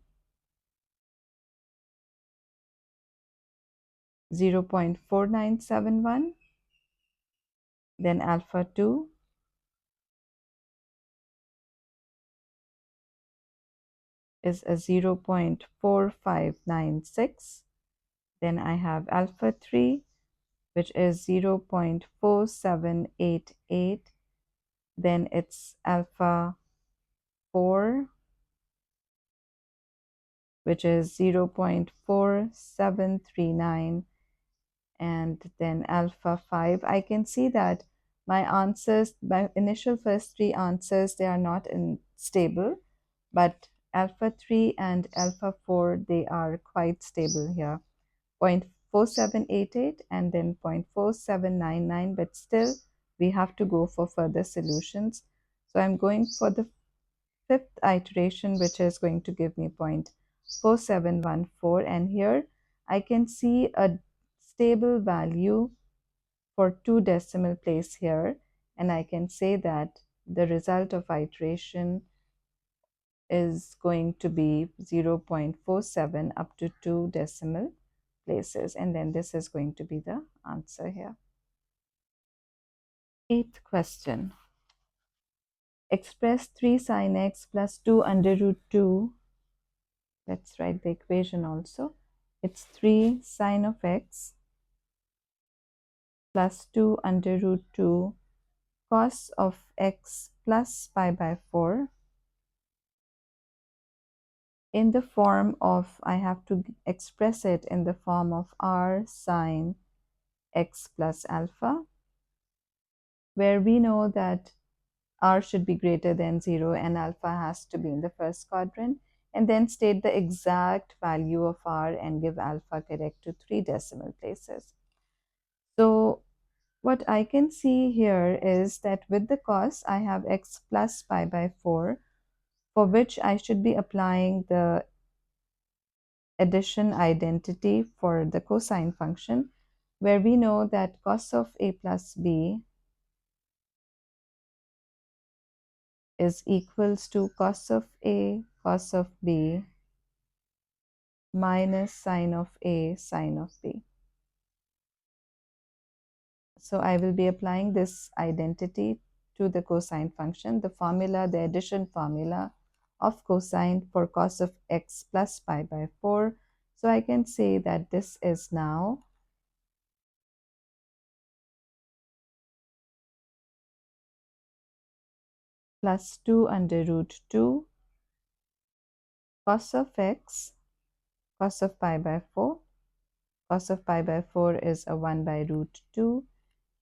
0.4971. Then alpha 2 is a 0.4596. Then I have alpha 3, which is 0.4788. Then it's alpha 4, which is 0.4739, and then alpha 5. I can see that my answers, my initial first three answers, they are not stable, but alpha 3 and alpha 4, they are quite stable here. 0.4788 and then 0.4799, but still we have to go for further solutions. So I'm going for the fifth iteration, which is going to give me 0.4714, and here I can see a stable value for 2 decimal place here, and I can say that the result of iteration is going to be 0.47 up to 2 decimal places, and then this is going to be the answer here. Eighth question. Express 3 sin x plus 2 under root 2. Let's write the equation also. It's 3 sin of x plus 2 under root 2 cos of x plus pi by 4 in the form of, I have to express it in the form of r sine x plus alpha, where we know that r should be greater than 0 and alpha has to be in the first quadrant, and then state the exact value of r and give alpha correct to 3 decimal places. So what I can see here is that with the cos, I have x plus pi by 4, for which I should be applying the addition identity for the cosine function, where we know that cos of a plus b is equals to cos of a cos of b minus sine of a sine of b. So I will be applying this identity to the cosine function, the formula, the addition formula of cosine for cos of x plus pi by 4. So I can say that this is now plus 2 under root 2 cos of x cos of pi by 4. Cos of pi by 4 is a 1 by root 2,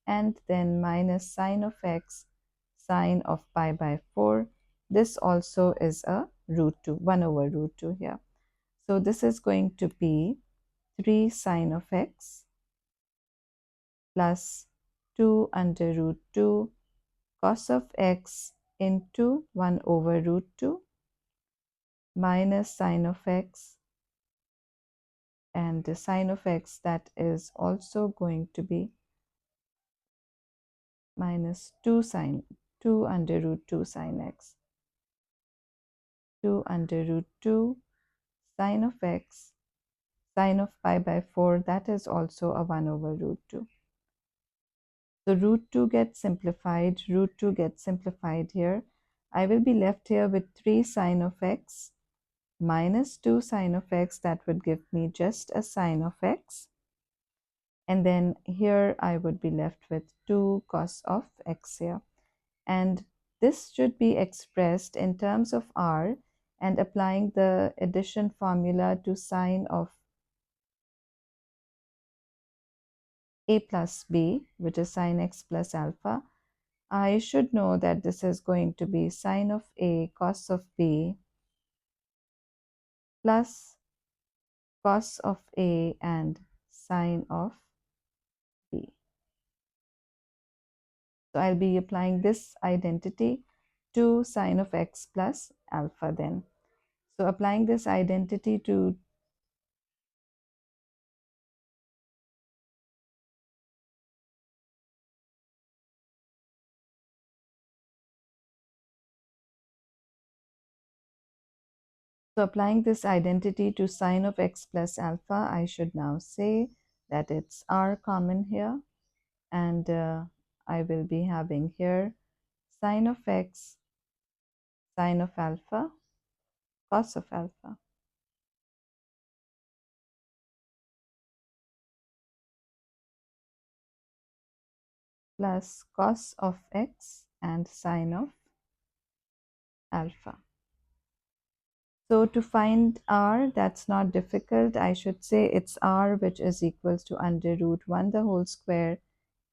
and then minus sine of x sine of pi by 4. This also is a root 2, 1 over root 2 here. So this is going to be 3 sine of x plus 2 under root 2 cos of x into 1 over root 2 minus sine of x, and the sine of x, that is also going to be minus 2 under root 2 sine x, 2 under root 2 sine of x sine of pi by 4, that is also a 1 over root 2. So root 2 gets simplified, root 2 gets simplified here. I will be left here with 3 sine of x minus 2 sine of x, that would give me just a sine of x. And then here I would be left with 2 cos of x here. And this should be expressed in terms of r, and applying the addition formula to sine of a plus b, which is sine x plus alpha, I should know that this is going to be sine of a cos of b plus cos of a and sine of b. So I'll be applying this identity to sine of x plus alpha then. So applying this identity to applying this identity to sine of x plus alpha, I should now say that it's r common here, and I will be having here sine of x sine of alpha cos of alpha plus cos of x and sine of alpha. So to find r, that's not difficult. I should say it's r, which is equals to under root 1 the whole square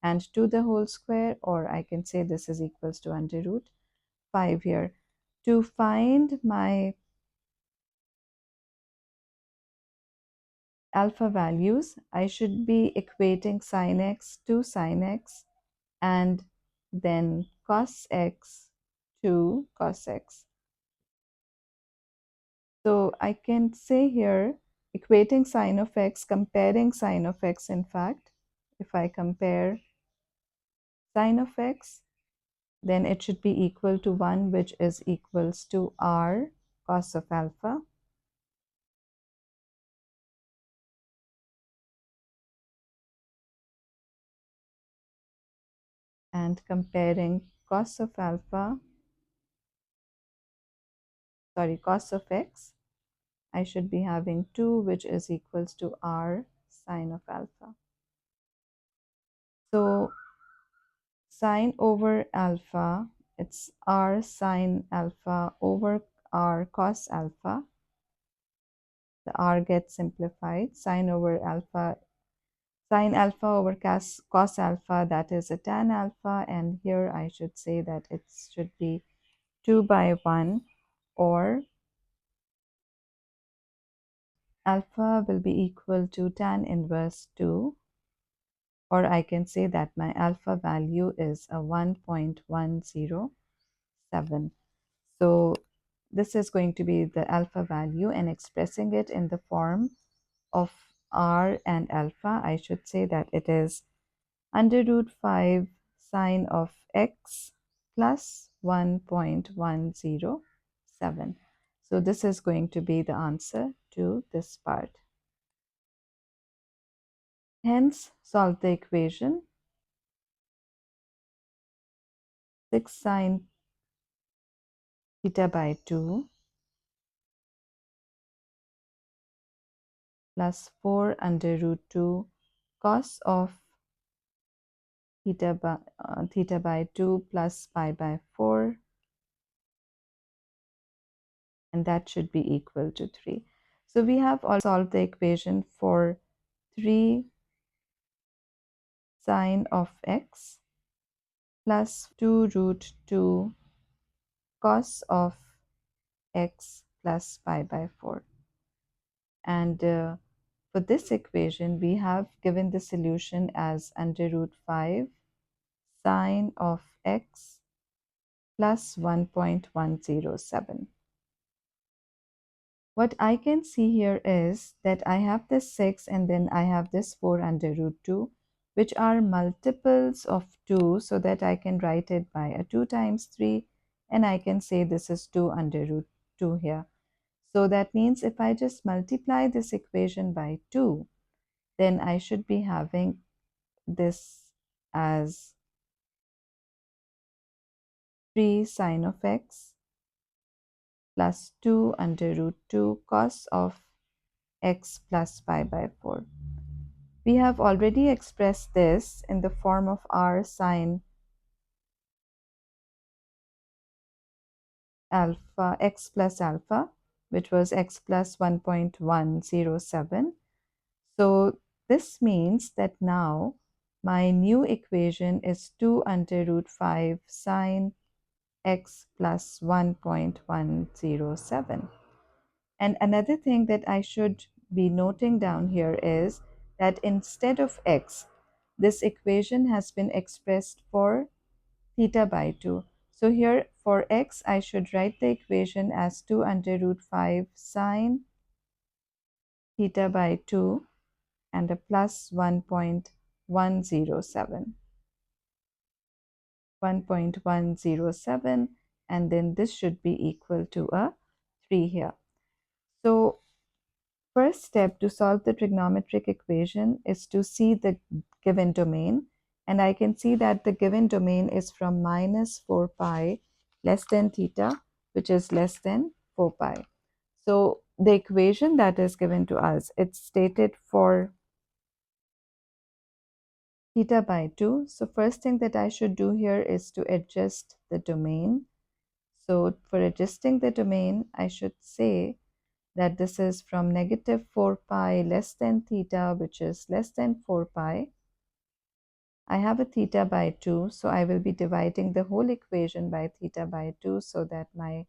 and 2 the whole square, or I can say this is equals to under root 5 here. To find my alpha values, I should be equating sine x to sine x and then cos x to cos x. So I can say here equating sine of x, comparing sine of x. In fact, if I compare sine of x, then it should be equal to 1, which is equals to r cos of alpha. And comparing cos of alpha, cos of x, I should be having 2, which is equals to r sine of alpha. So sine over alpha, it's r sine alpha over r cos alpha. The r gets simplified. Sine over alpha, sine alpha over cos alpha, that is a tan alpha. And here I should say that it should be 2 by 1, or alpha will be equal to tan inverse 2, or I can say that my alpha value is a 1.107. So this is going to be the alpha value, and expressing it in the form of r and alpha, I should say that it is under root 5 sine of x plus 1.107. So this is going to be the answer to this part. Hence, solve the equation. 6 sine theta by 2 plus 4 under root 2 cos of theta by 2 plus pi by 4, and that should be equal to 3. So we have all solved the equation for 3 sine of x plus 2 root 2 cos of x plus pi by 4. And for this equation, we have given the solution as under root 5 sine of x plus 1.107. What I can see here is that I have this 6 and then I have this 4 under root 2, which are multiples of 2, so that I can write it by a 2 times 3, and I can say this is 2 under root 2 here. So that means if I just multiply this equation by 2, then I should be having this as 3 sine of x plus 2 under root 2 cos of x plus pi by 4. We have already expressed this in the form of r sine alpha x plus alpha, which was x plus 1.107. So this means that now my new equation is 2 under root 5 sine x plus 1.107. And another thing that I should be noting down here is that instead of x, this equation has been expressed for theta by 2. So here for x, I should write the equation as 2 under root 5 sine theta by 2 and a plus 1.107. 1.107, and then this should be equal to a 3 here. So first step to solve the trigonometric equation is to see the given domain, and I can see that the given domain is from minus 4 pi less than theta, which is less than 4 pi. So the equation that is given to us, it's stated for theta by 2. So first thing that I should do here is to adjust the domain. So for adjusting the domain, I should say that this is from negative 4 pi less than theta, which is less than 4 pi. I have a theta by 2, so I will be dividing the whole equation by theta by 2, so that my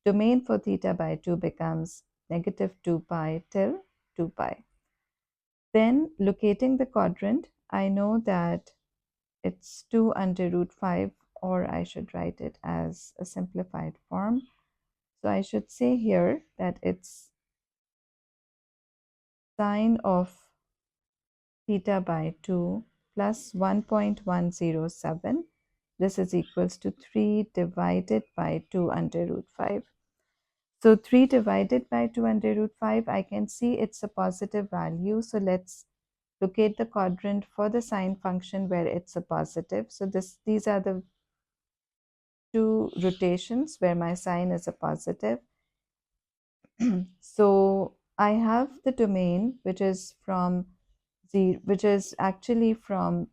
domain for theta by 2 becomes negative 2 pi till 2 pi. Then locating the quadrant, I know that it's 2 under root 5, or I should write it as a simplified form. So I should say here that it's sine of theta by 2 plus 1.107. This is equals to 3 divided by 2 under root 5. So 3 divided by 2 under root 5, I can see it's a positive value. So let's locate the quadrant for the sine function where it's a positive. So these are the two rotations where my sine is a positive. So I have the domain which is from which is actually from,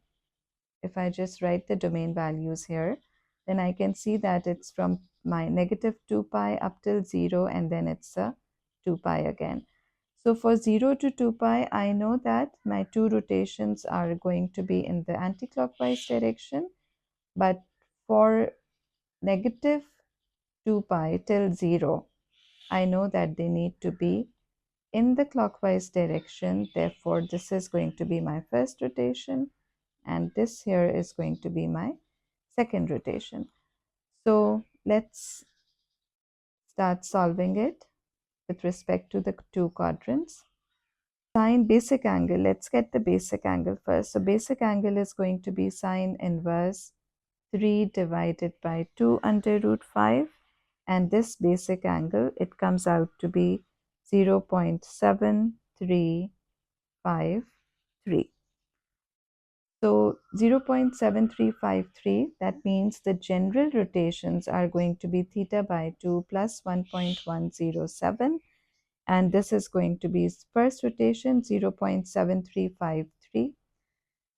if I just write the domain values here, then I can see that it's from my negative 2 pi up till 0, and then it's a 2 pi again. So for 0 to 2 pi, I know that my two rotations are going to be in the anticlockwise direction, but for negative 2 pi till 0, I know that they need to be in the clockwise direction. Therefore, this is going to be my first rotation, and this here is going to be my second rotation. So let's start solving it with respect to the two quadrants. Sine basic angle, let's get the basic angle first. So basic angle is going to be sine inverse 3 divided by 2 under root 5, and this basic angle, it comes out to be 0.7353. So 0.7353, that means the general rotations are going to be theta by 2 plus 1.107, and this is going to be first rotation 0.7353.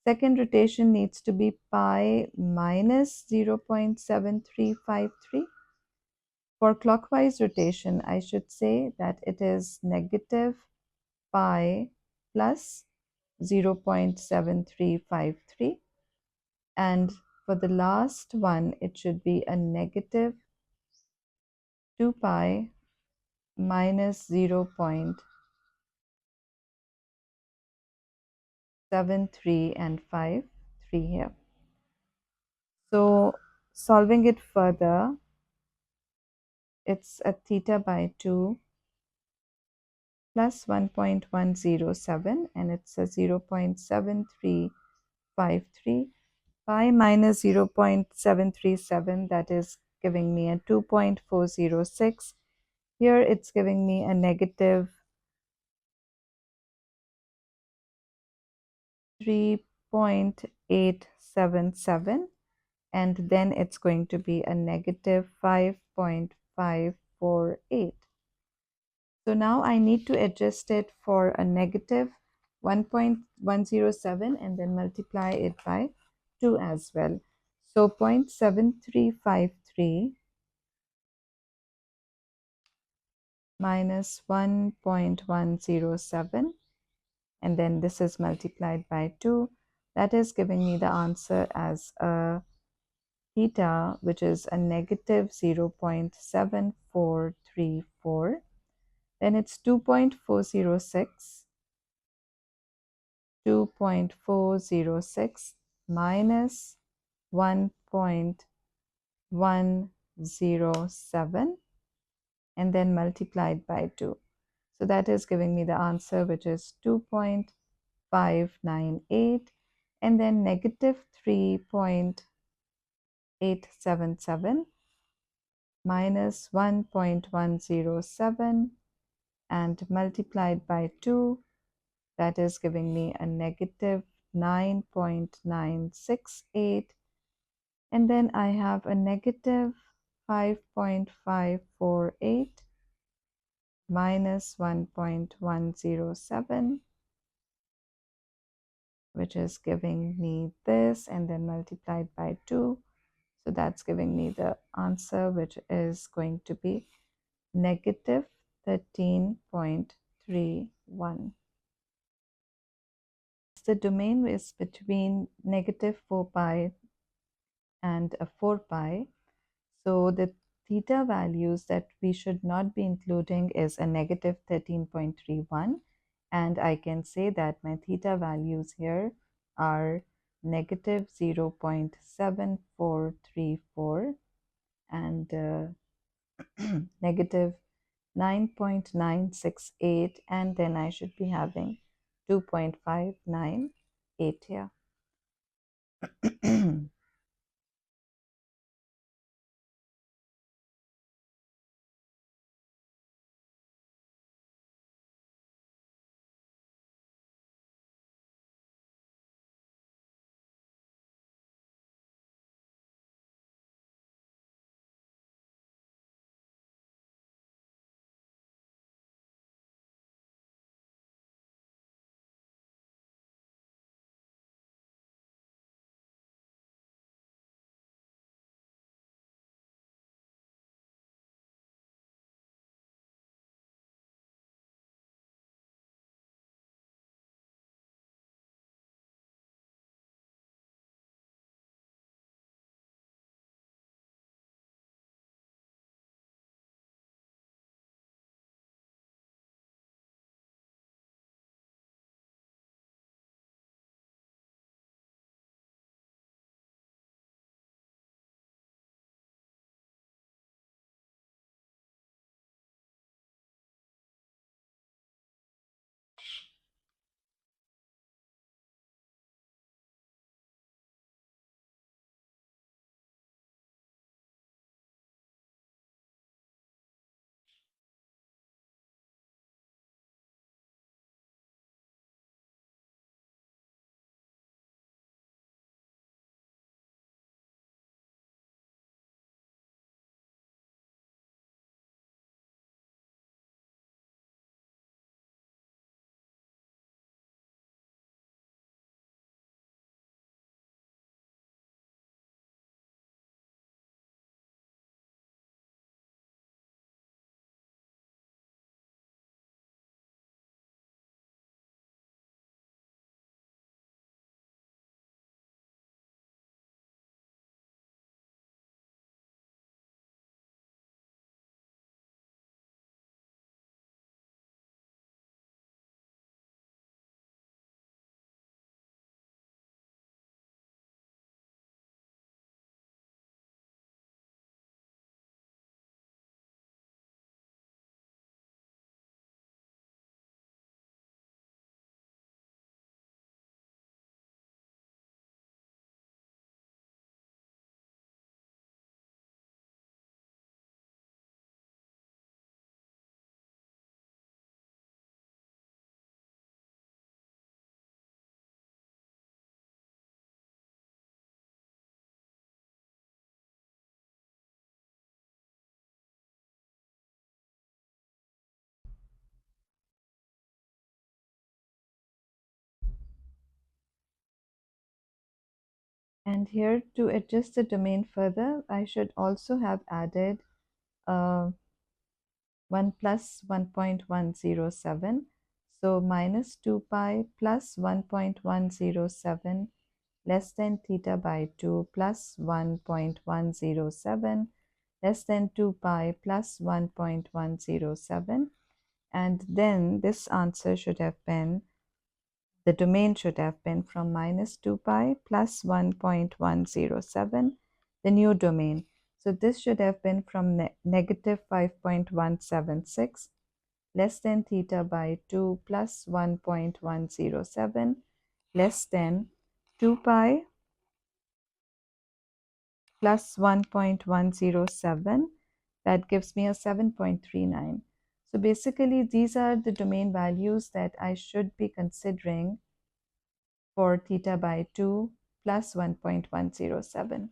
Second rotation needs to be pi minus 0.7353. For clockwise rotation, I should say that it is negative pi plus 0.7353. And for the last one, it should be a negative 2 pi minus 0.73 and 5, 3 here. So solving it further, it's a theta by 2 plus 1.107, and it's a 0.7353. Pi minus 0.737, that is giving me a 2.406. Here it's giving me a negative 3.877, and then it's going to be a negative 5.548. So now I need to adjust it for a negative 1.107 and then multiply it by 2 as well. So 0.7353 minus 1.107, and then this is multiplied by 2. That is giving me the answer as a theta, which is a negative 0.7434. Then it's 2.406 minus 1.107, and then multiplied by 2. So that is giving me the answer, which is 2.598, and then negative 3.877 minus 1.107 and multiplied by 2. That is giving me a negative 9.968, and then I have a negative 5.548 minus 1.107, which is giving me this, and then multiplied by 2. So that's giving me the answer, which is going to be negative 13.31. The domain is between negative 4 pi and 4 pi. So the theta values that we should not be including is a negative 13.31 And I can say that my theta values here are negative 0.7434 and negative 9.968, and then I should be having 2.598 here. And here, to adjust the domain further, I should also have added 1 plus 1.107. So minus 2 pi plus 1.107 less than theta by 2 plus 1.107 less than 2 pi plus 1.107. And then this answer should have been, the domain should have been from minus 2 pi plus 1.107, the new domain. So this should have been from negative 5.176 less than theta by 2 plus 1.107 less than 2 pi plus 1.107. That gives me a 7.39. So basically, these are the domain values that I should be considering for theta by 2 plus 1.107.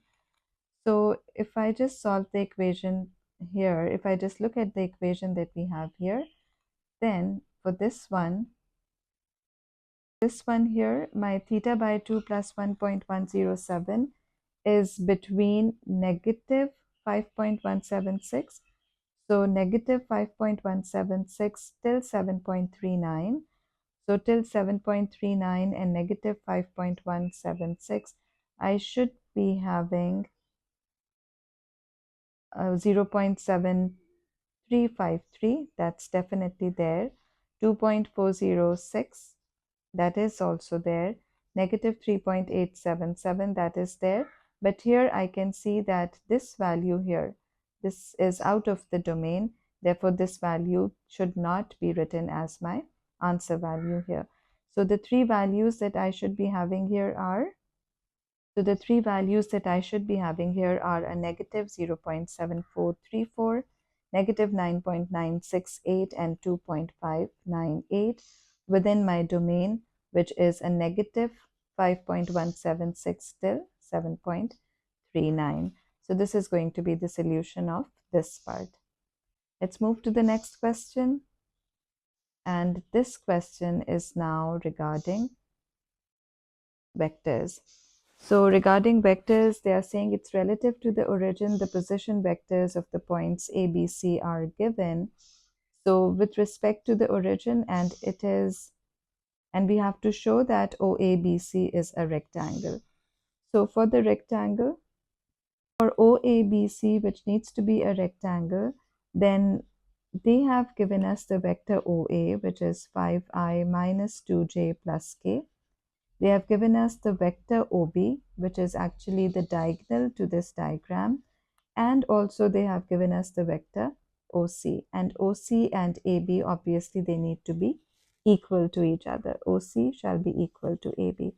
So if I just solve the equation here, if I just look at the equation that we have here, then for this one here, my theta by 2 plus 1.107 is between negative 5.176. So negative 5.176 till 7.39. So till 7.39 and negative 5.176, I should be having 0.7353. That's definitely there. 2.406, that is also there, negative 3.877, that is there. But here I can see that this value here, this is out of the domain. Therefore, this value should not be written as my answer value here. So the three values that I should be having here are, a negative 0.7434, negative 9.968, and 2.598 within my domain, which is a negative 5.176 till 7.39. So this is going to be the solution of this part. Let's move to the next question. And this question is now regarding vectors. So regarding vectors, they are saying it's relative to the origin, the position vectors of the points A, B, C are given. So with respect to the origin, and we have to show that OABC is a rectangle. So for the rectangle, for OABC, which needs to be a rectangle, then they have given us the vector OA, which is 5i minus 2j plus k. They have given us the vector OB, which is actually the diagonal to this diagram. And also they have given us the vector OC. And OC and AB, obviously, they need to be equal to each other. OC shall be equal to AB.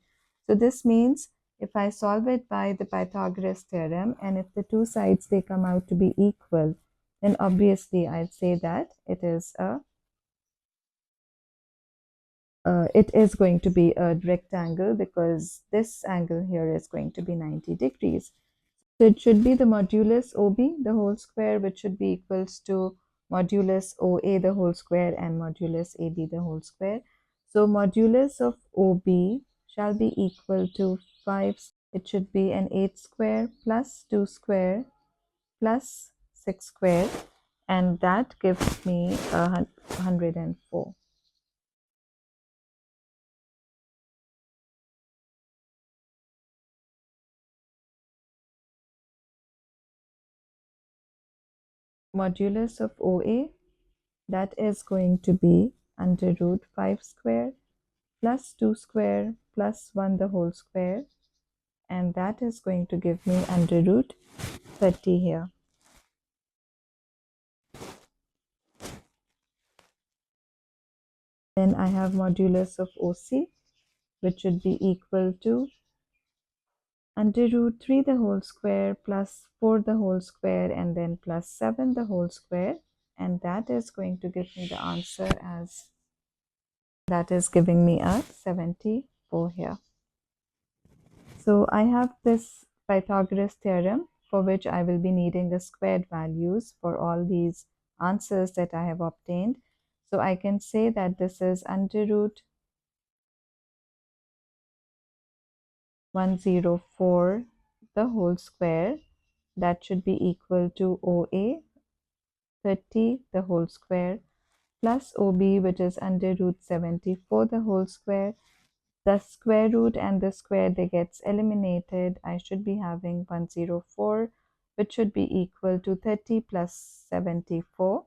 So this means if I solve it by the Pythagoras theorem, and if the two sides, they come out to be equal, then obviously I'd say that it is going to be a rectangle, because this angle here is going to be 90 degrees. So it should be the modulus OB, the whole square, which should be equals to modulus OA, the whole square, and modulus AB, the whole square. So modulus of OB shall be equal to 5. It should be an 8 square plus 2 square plus 6 square, and that gives me 104. Modulus of OA, that is going to be under root 5 square plus 2 square plus 1 the whole square, and that is going to give me under root 30 here. Then I have modulus of OC, which should be equal to under root 3 the whole square plus 4 the whole square, and then plus 7 the whole square, and that is going to give me the answer as, that is giving me a 74 here. So I have this Pythagoras theorem, for which I will be needing the squared values for all these answers that I have obtained. So I can say that this is under root 104 the whole square, that should be equal to OA 30 the whole square plus OB, which is under root 74 the whole square. The square root and the square, they gets eliminated. I should be having 104, which should be equal to 30 plus 74,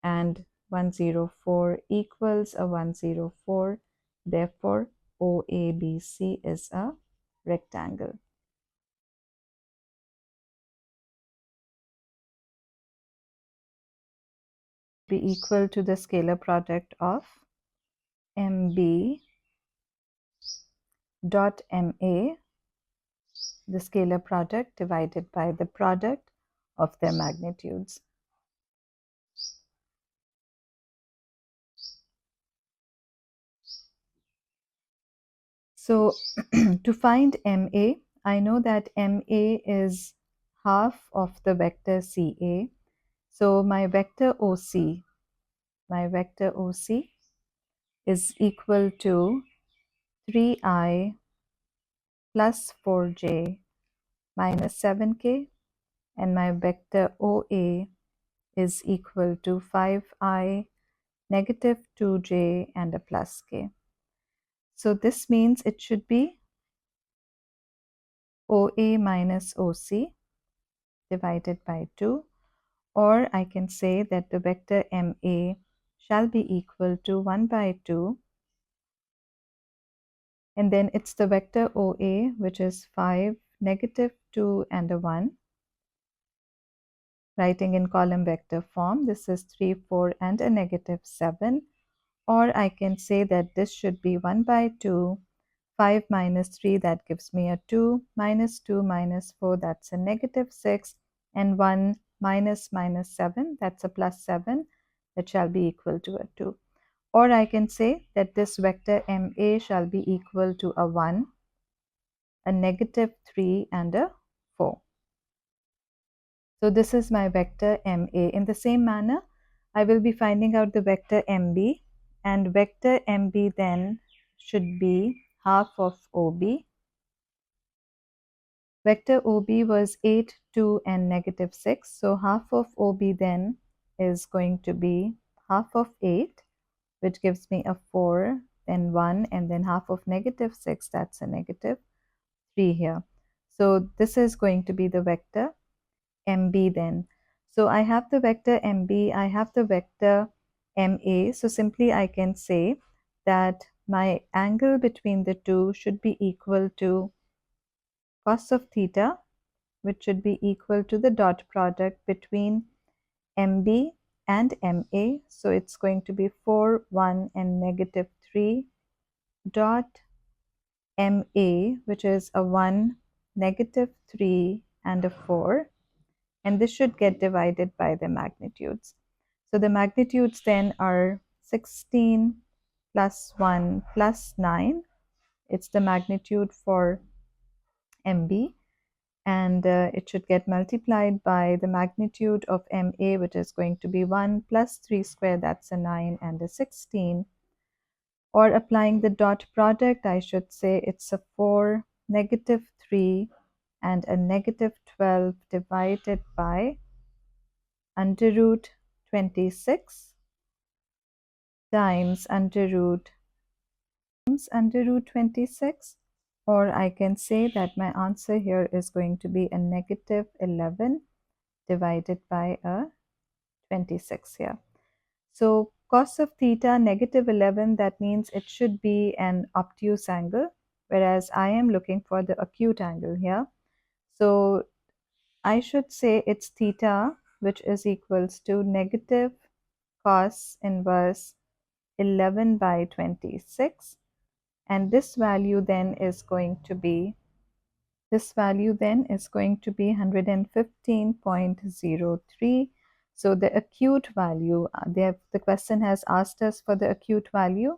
and 104 equals a 104. Therefore, OABC is a rectangle. Be equal to the scalar product of MB dot MA, the scalar product divided by the product of their magnitudes. So to find MA, I know that MA is half of the vector CA. So my vector OC is equal to 3i plus 4j minus 7k, and my vector OA is equal to 5i negative 2j and a plus k. So this means it should be OA minus OC divided by 2, or I can say that the vector MA shall be equal to 1 by 2, and then it's the vector OA, which is 5, -2, and a 1. Writing in column vector form, this is 3, 4, and a -7. Or I can say that this should be 1 by 2, 5 minus 3, that gives me a 2, minus 2 minus 4, that's a -6, and 1 minus 7, that's a +7, that shall be equal to a 2. Or I can say that this vector MA shall be equal to a 1, a -3, and a 4. So this is my vector MA. In the same manner, I will be finding out the vector MB, and vector MB then should be half of OB. Vector OB was 8, 2, and -6. So half of OB then is going to be half of 8, which gives me a 4, then 1, and then half of -6, that's a -3 here. So this is going to be the vector MB then. So I have the vector MB, I have the vector MA. So simply I can say that my angle between the two should be equal to cos of theta, which should be equal to the dot product between MB and MA. So it's going to be 4, 1, and -3 dot MA, which is a 1, -3, and a 4. And this should get divided by the magnitudes. So the magnitudes then are 16 plus 1 plus 9. It's the magnitude for MB, and it should get multiplied by the magnitude of MA, which is going to be 1 plus 3 square, that's a 9, and a 16. Or applying the dot product, I should say it's a 4, -3, and a -12 divided by under root 26 times under root 26. Or I can say that my answer here is going to be a -11 divided by a 26 here. So cos of theta -11, that means it should be an obtuse angle, whereas I am looking for the acute angle here. So I should say it's theta, which is equals to negative cos inverse 11 by 26, and this value then is going to be 115.03. So the acute value, the question has asked us for the acute value.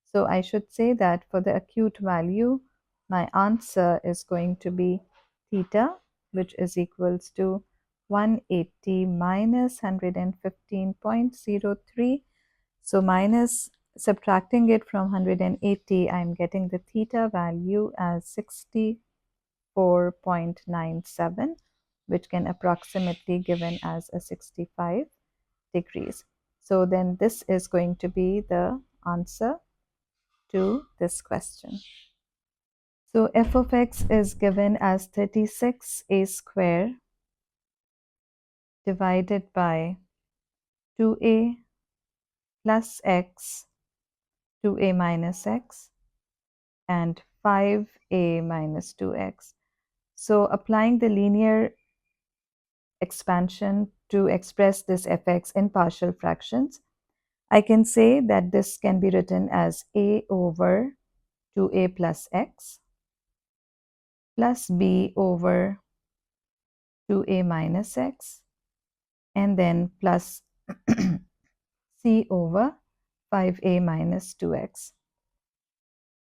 So I should say that for the acute value, my answer is going to be theta, which is equals to 180 minus 115.03. So minus subtracting it from 180, I'm getting the theta value as 64.97, which can approximately given as a 65 degrees. So then this is going to be the answer to this question. So f of x is given as 36a square divided by 2a plus x, 2a minus x, and 5a minus 2x. So applying the linear expansion to express this fx in partial fractions, I can say that this can be written as a over 2a plus x plus b over 2a minus x, and then plus c over 5a minus 2x.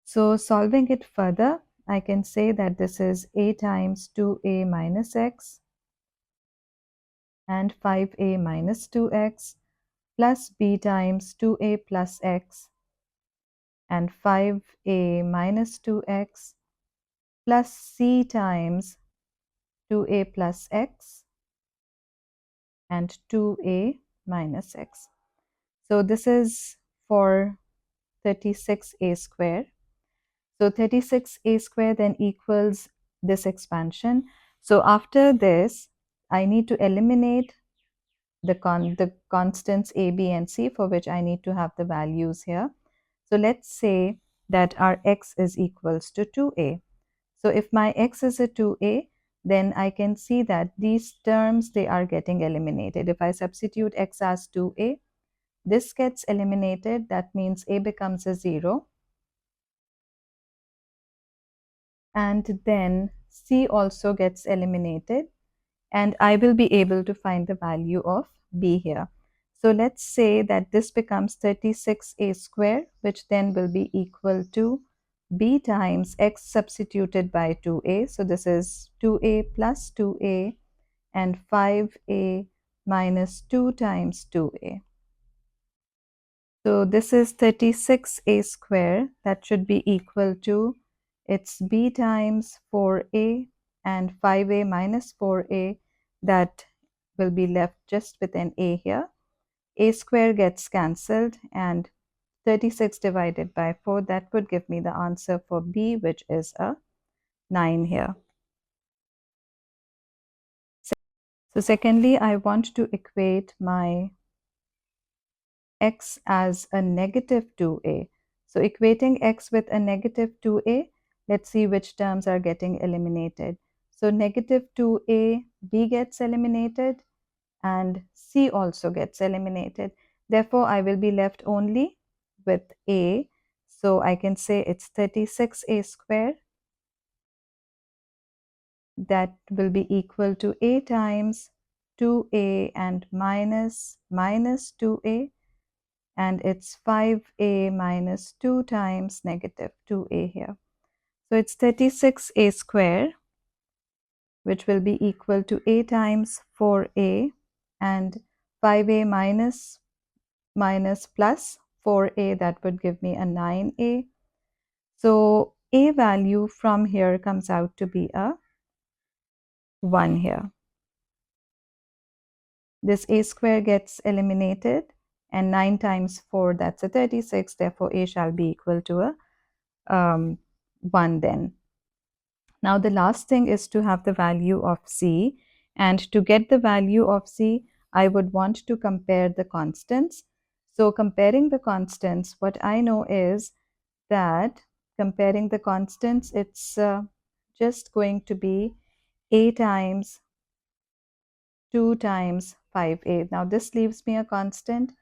So solving it further, I can say that this is a times 2a minus x and 5a minus 2x plus b times 2a plus x and 5a minus 2x plus c times 2a plus x and 2a minus x. So this is for 36a square. So 36a square then equals this expansion. So after this, I need to eliminate the constants a, b, and c for which I need to have the values here. So let's say that our x is equals to 2a. So if my x is a 2a, then I can see that these terms, they are getting eliminated. If I substitute x as 2a, this gets eliminated. That means a becomes a 0. And then c also gets eliminated. And I will be able to find the value of b here. So let's say that this becomes 36a square, which then will be equal to b times x substituted by 2a. So this is 2a plus 2a and 5a minus 2 times 2a. So this is 36a square. That should be equal to, it's b times 4a and 5a minus 4a. That will be left just with an a here. A square gets cancelled, and 36 divided by 4, that would give me the answer for b, which is a 9 here. So secondly, I want to equate my x as a negative 2a. So equating x with a negative 2a, let's see which terms are getting eliminated. So negative 2a, b gets eliminated, and c also gets eliminated. Therefore, I will be left only with a. So I can say it's 36a square. That will be equal to a times 2a and minus 2a. And it's 5a minus 2 times negative 2a here. So it's 36a square, which will be equal to a times 4a and 5a minus plus 4a, that would give me a 9a. So a value from here comes out to be a 1 here. This a square gets eliminated, and 9 times 4, that's a 36. Therefore, a shall be equal to a 1 then. Now the last thing is to have the value of c, and to get the value of c, I would want to compare the constants. So comparing the constants, what I know is that comparing the constants, it's just going to be a times 2 times 5a. Now this leaves me a constant,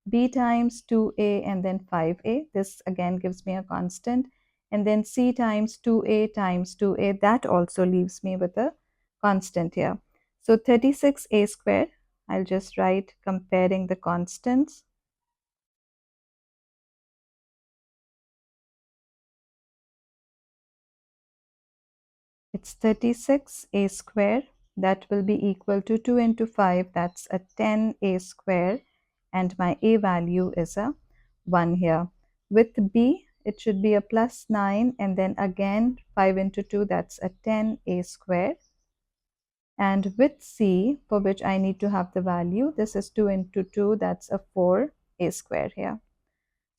b times 2a and then 5a. This again gives me a constant. And then c times 2a times 2a, that also leaves me with a constant here. So 36a squared, I'll just write comparing the constants. It's 36a square. That will be equal to 2 into 5. That's a 10a square. And my a value is a 1 here. With b, it should be a plus 9. And then again, 5 into 2, that's a 10a square. And with c, for which I need to have the value, this is 2 into 2, that's a 4a square here.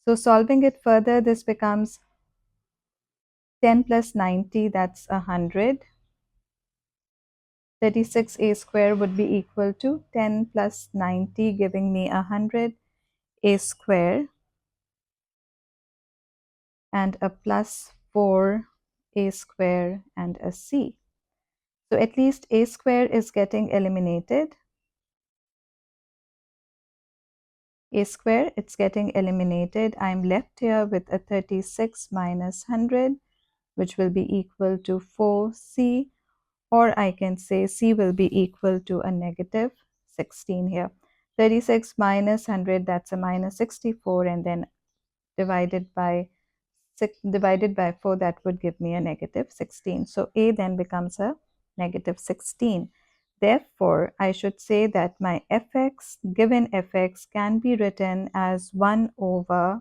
So solving it further, this becomes 10 plus 90, that's 100. 36a square would be equal to 10 plus 90, giving me 100 a square and a plus 4 a square and a c. So at least a square is getting eliminated. A square, it's getting eliminated. I'm left here with a 36 minus 100, which will be equal to 4c, or I can say c will be equal to a negative 16 here. 36 minus 100, that's a minus 64, and then divided by 4, that would give me a negative 16. So a then becomes a negative 16. Therefore, I should say that my fx, given fx, can be written as 1 over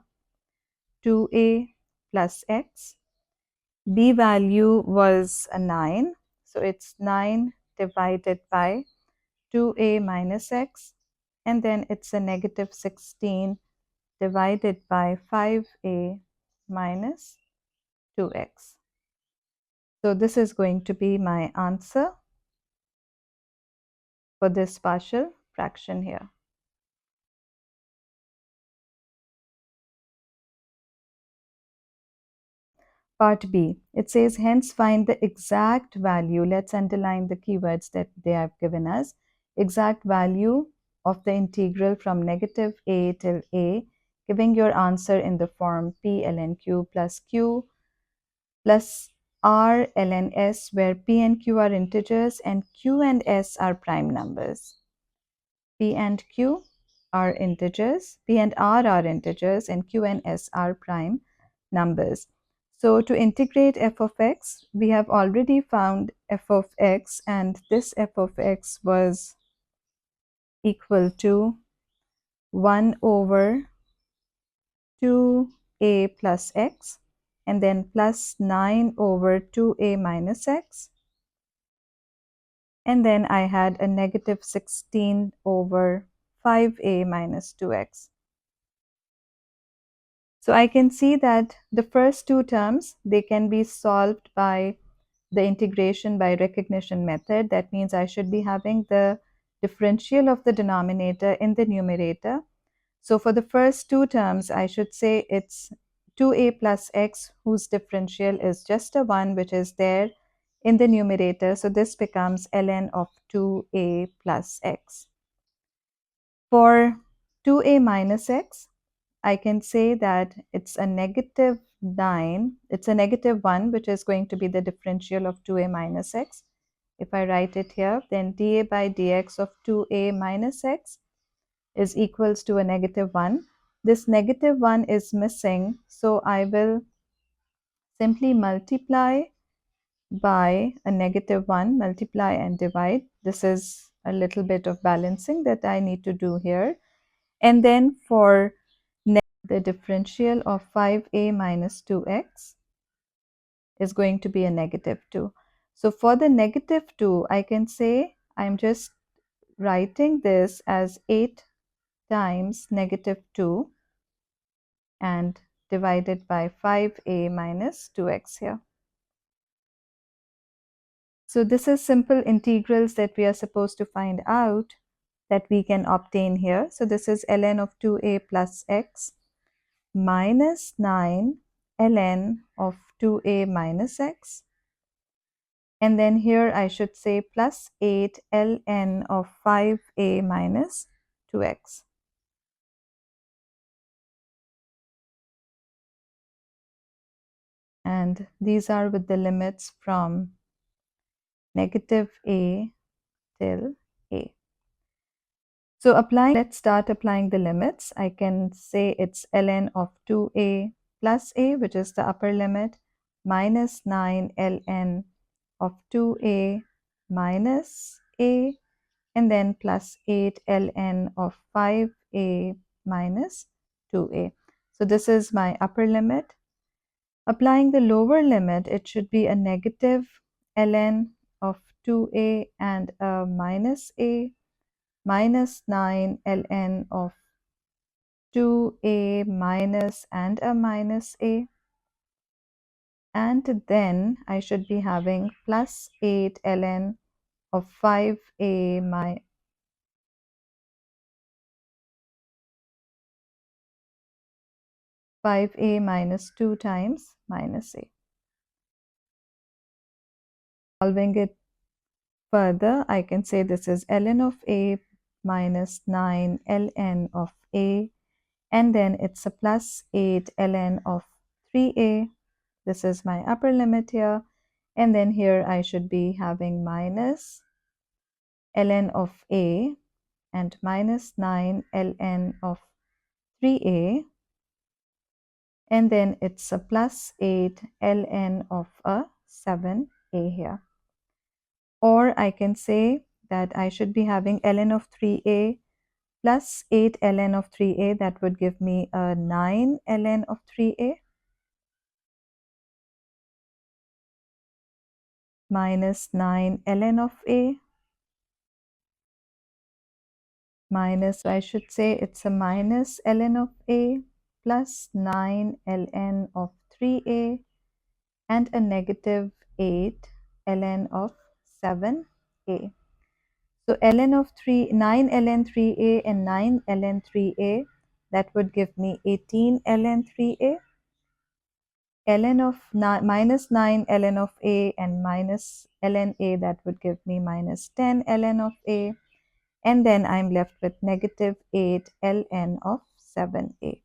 2a plus x. B value was a 9. So it's 9 divided by 2a minus x. And then it's a negative 16 divided by 5a minus 2x. So this is going to be my answer for this partial. fraction here. Part B, it says, hence find the exact value. Let's underline the keywords that they have given us. Exact value of the integral from negative a till a, giving your answer in the form p ln q plus r ln s, where p and q are integers and q and s are prime numbers. P and q are integers, p and r are integers, and q and s are prime numbers. So to integrate f of x, we have already found f of x, and this f of x was equal to 1 over 2a plus x, and then plus 9 over 2a minus x, and then I had a negative 16 over 5a minus 2x. So I can see that the first two terms, they can be solved by the integration by recognition method. That means I should be having the differential of the denominator in the numerator. So for the first two terms, I should say it's 2a plus x, whose differential is just a 1, which is there in the numerator. So this becomes ln of 2a plus x. For 2a minus x, I can say that it's a negative 9, it's a negative 1, which is going to be the differential of 2a minus x. If I write it here, then dA by dx of 2a minus x is equals to a negative 1. This negative 1 is missing, so I will simply multiply by a negative 1, multiply and divide. This is a little bit of balancing that I need to do here. And then for the differential of 5a minus 2x is going to be a negative 2. So for the negative 2, I can say I'm just writing this as 8 times negative 2 and divided by 5a minus 2x here. So this is simple integrals that we are supposed to find out that we can obtain here. So this is ln of 2a plus x minus 9 ln of 2a minus x. And then here I should say plus 8 ln of 5a minus 2x. And these are with the limits from negative a till a. So let's start applying the limits. I can say it's ln of 2a plus a, which is the upper limit, minus 9 ln of 2a minus a, and then plus 8 ln of 5a minus 2a. So this is my upper limit. Applying the lower limit, it should be a negative ln of 2a and a minus a, minus 9 ln of 2a minus and a minus a, and then I should be having plus 8 ln of 5a minus 5a minus 2 times minus a. Solving it further, I can say this is ln of a minus 9 ln of a, and then it's a plus 8 ln of 3a. This is my upper limit here. And then here I should be having minus ln of a and minus 9 ln of 3a. And then it's a plus 8 ln of a 7a here. Or I can say that I should be having ln of 3a plus 8 ln of 3a. That would give me a 9 ln of 3a minus 9 ln of a minus, I should say it's a minus ln of a plus 9 ln of 3a and a negative 8 ln of 7a. So ln of 3, 9 ln 3a and 9 ln 3a, that would give me 18 ln 3a. Ln of minus 9 ln of a and minus ln a, that would give me minus 10 ln of a. And then I'm left with negative 8 ln of 7a.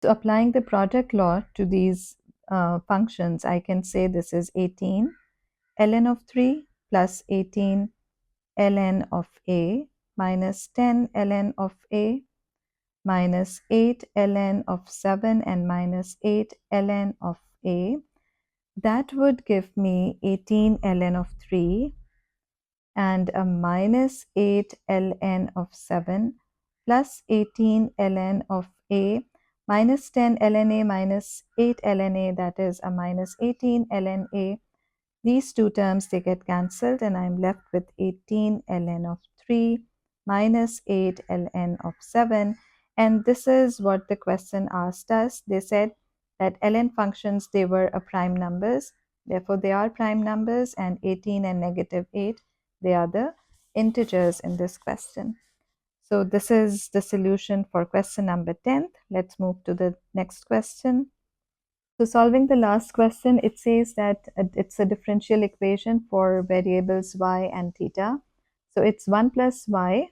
So applying the product law to these functions, I can say this is 18 ln of 3 plus 18 ln of a minus 10 ln of a minus 8 ln of 7 and minus 8 ln of a. That would give me 18 ln of 3 and a minus 8 ln of 7 plus 18 ln of a minus 10 ln a minus 8 ln a, that is a minus 18 ln a. These two terms, they get cancelled and I'm left with 18 ln of 3 minus 8 ln of 7. And this is what the question asked us. They said that ln functions, they were a prime numbers. Therefore, they are prime numbers, and 18 and negative 8, they are the integers in this question. So this is the solution for question number 10. Let's move to the next question. So solving the last question, it says that it's a differential equation for variables y and theta. So it's 1 plus y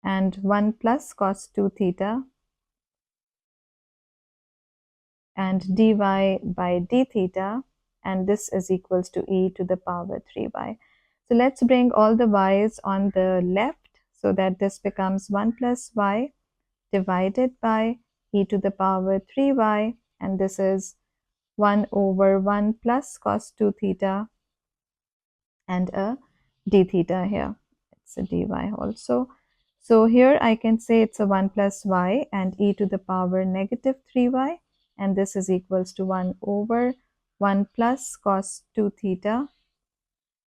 and 1 plus cos 2 theta and dy by d theta, and this is equals to e to the power 3y. So let's bring all the y's on the left so that this becomes 1 plus y divided by e to the power 3y, and this is 1 over 1 plus cos 2 theta and a d theta here. It's a dy also. So here I can say it's a 1 plus y and e to the power negative 3y, and this is equals to 1 over 1 plus cos 2 theta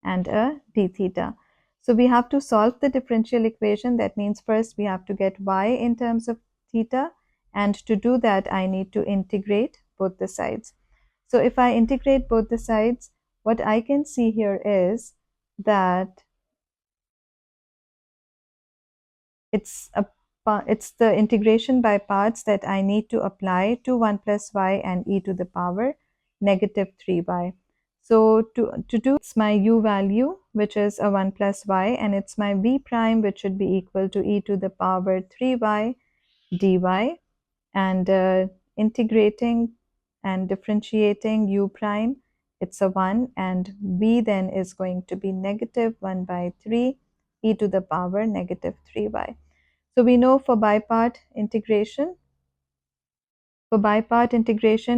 and a d theta. So we have to solve the differential equation. That means first we have to get y in terms of theta, and to do that I need to integrate both the sides. So if I integrate both the sides, what I can see here is that it's the integration by parts that I need to apply to 1 plus y and e to the power negative 3y. So to do, it's my u value, which is a 1 plus y, and it's my v prime, which should be equal to e to the power 3y dy, and integrating and differentiating u prime, it's a 1, and v then is going to be negative 1 by 3 e to the power negative 3y. So we know for bipart integration,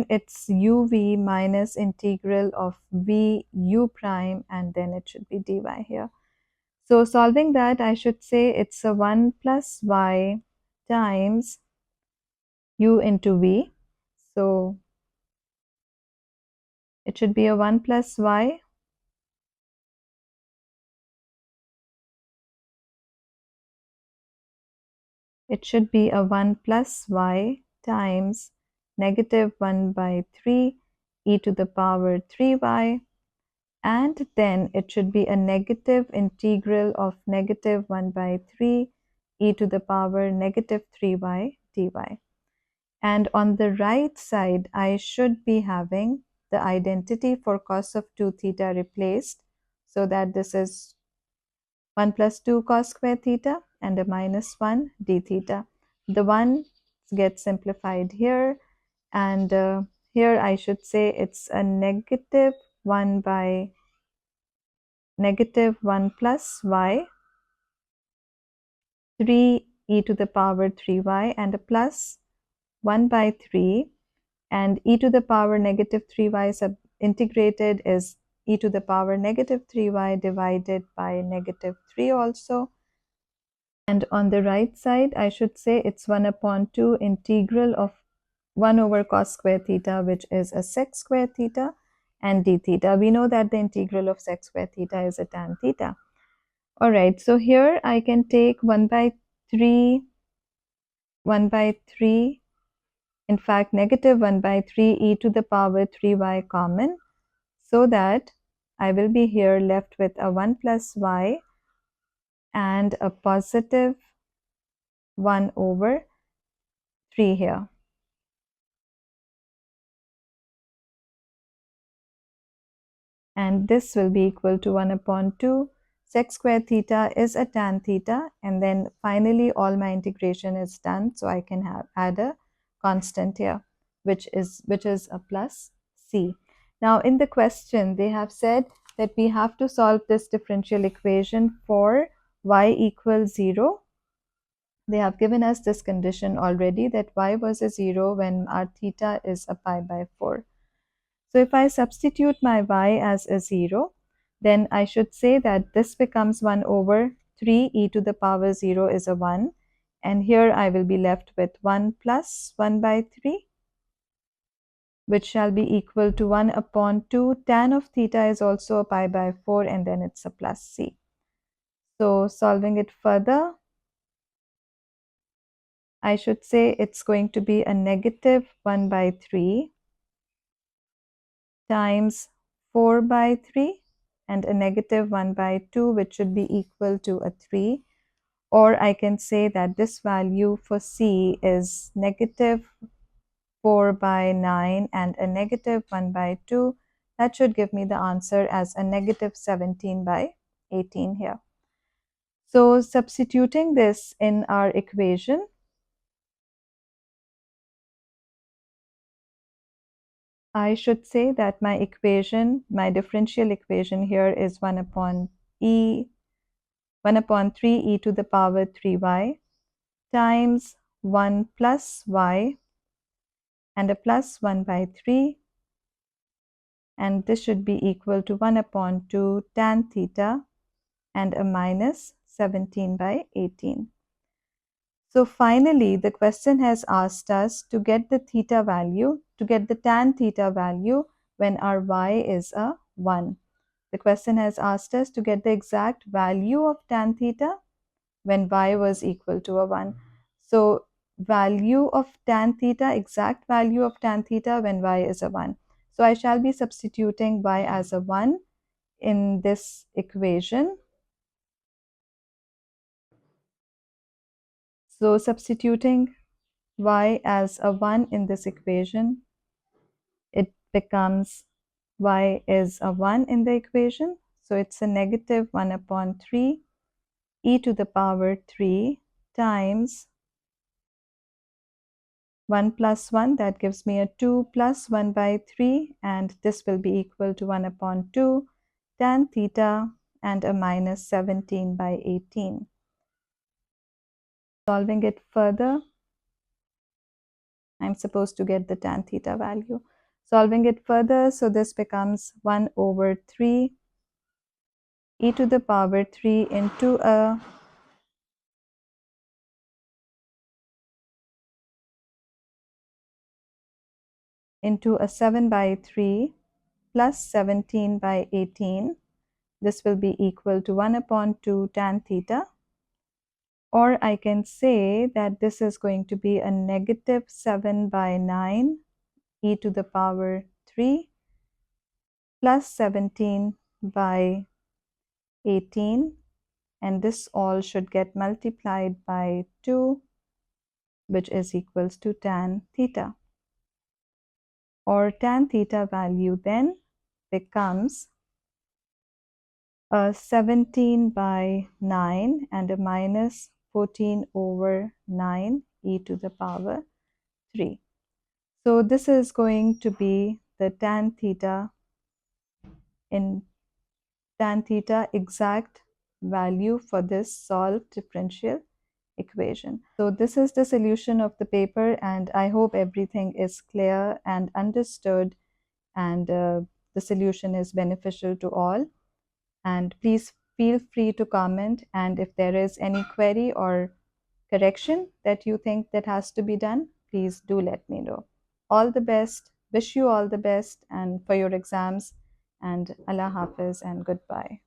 it's uv minus integral of v u prime, and then it should be dy here. So solving that, I should say it's a 1 plus y times u into v. So it should be a 1 plus y it should be a 1 plus y times negative 1 by 3 e to the power 3y, and then it should be a negative integral of negative 1 by 3 e to the power negative 3y dy. And on the right side, I should be having the identity for cos of 2 theta replaced, so that this is 1 plus 2 cos square theta and a minus 1 d theta. The 1 gets simplified here, and here I should say it's a negative 1 by negative 1 plus y 3 e to the power 3y and a plus 1 by 3, and e to the power negative 3y integrated is e to the power negative 3y divided by negative 3 also. And on the right side, I should say it's 1 upon 2 integral of 1 over cos square theta, which is a sec square theta, and d theta. We know that the integral of sec square theta is a tan theta. All right, so here I can take 1 by 3, in fact, negative 1 by 3 e to the power 3y common, so that I will be here left with a 1 plus y and a positive 1 over 3 here. And this will be equal to 1 upon 2 sec square theta is a tan theta, and then finally all my integration is done, so I can add a constant here, which is a plus c. Now in the question they have said that we have to solve this differential equation for y equals 0. They have given us this condition already that y was a 0 when our theta is a pi by 4. So if I substitute my y as a 0, then I should say that this becomes 1 over 3 e to the power 0 is a 1. And here I will be left with 1 plus 1 by 3, which shall be equal to 1 upon 2. Tan of theta is also a pi by 4, and then it's a plus c. So solving it further, I should say it's going to be a negative 1 by 3 times 4 by 3 and a negative 1 by 2, which should be equal to a 3. Or I can say that this value for C is negative 4 by 9 and a negative 1 by 2. That should give me the answer as a negative 17 by 18 here. So substituting this in our equation, I should say that my equation, my differential equation here is 1 upon 3 e to the power 3y times 1 plus y and a plus 1 by 3, and this should be equal to 1 upon 2 tan theta and a minus 17 by 18. So finally, the question has asked us to get the theta value, to get the tan theta value when our y is a 1. The question has asked us to get the exact value of tan theta when y was equal to a 1. So value of tan theta, exact value of tan theta when y is a 1. So I shall be substituting y as a 1 in this equation. So substituting y as a 1 in this equation, it becomes y is a 1 in the equation. So it's a negative 1 upon 3 e to the power 3 times 1 plus 1, that gives me a 2 plus 1 by 3, and this will be equal to 1 upon 2 tan theta and a minus 17 by 18. Solving it further, I'm supposed to get the tan theta value. Solving it further, so this becomes 1 over 3 e to the power 3 into a 7 by 3 plus 17 by 18. This will be equal to 1 upon 2 tan theta. Or I can say that this is going to be a negative 7 by 9 e to the power 3 plus 17 by 18, and this all should get multiplied by 2, which is equals to tan theta. Or tan theta value then becomes a 17 by 9 and a minus 14 over 9 e to the power 3. So this is going to be the tan theta exact value for this solved differential equation. So this is the solution of the paper, and I hope everything is clear and understood, and the solution is beneficial to all. And please feel free to comment, and if there is any query or correction that you think that has to be done, please do let me know. All the best. Wish you all the best and for your exams, and Allah Hafiz and goodbye.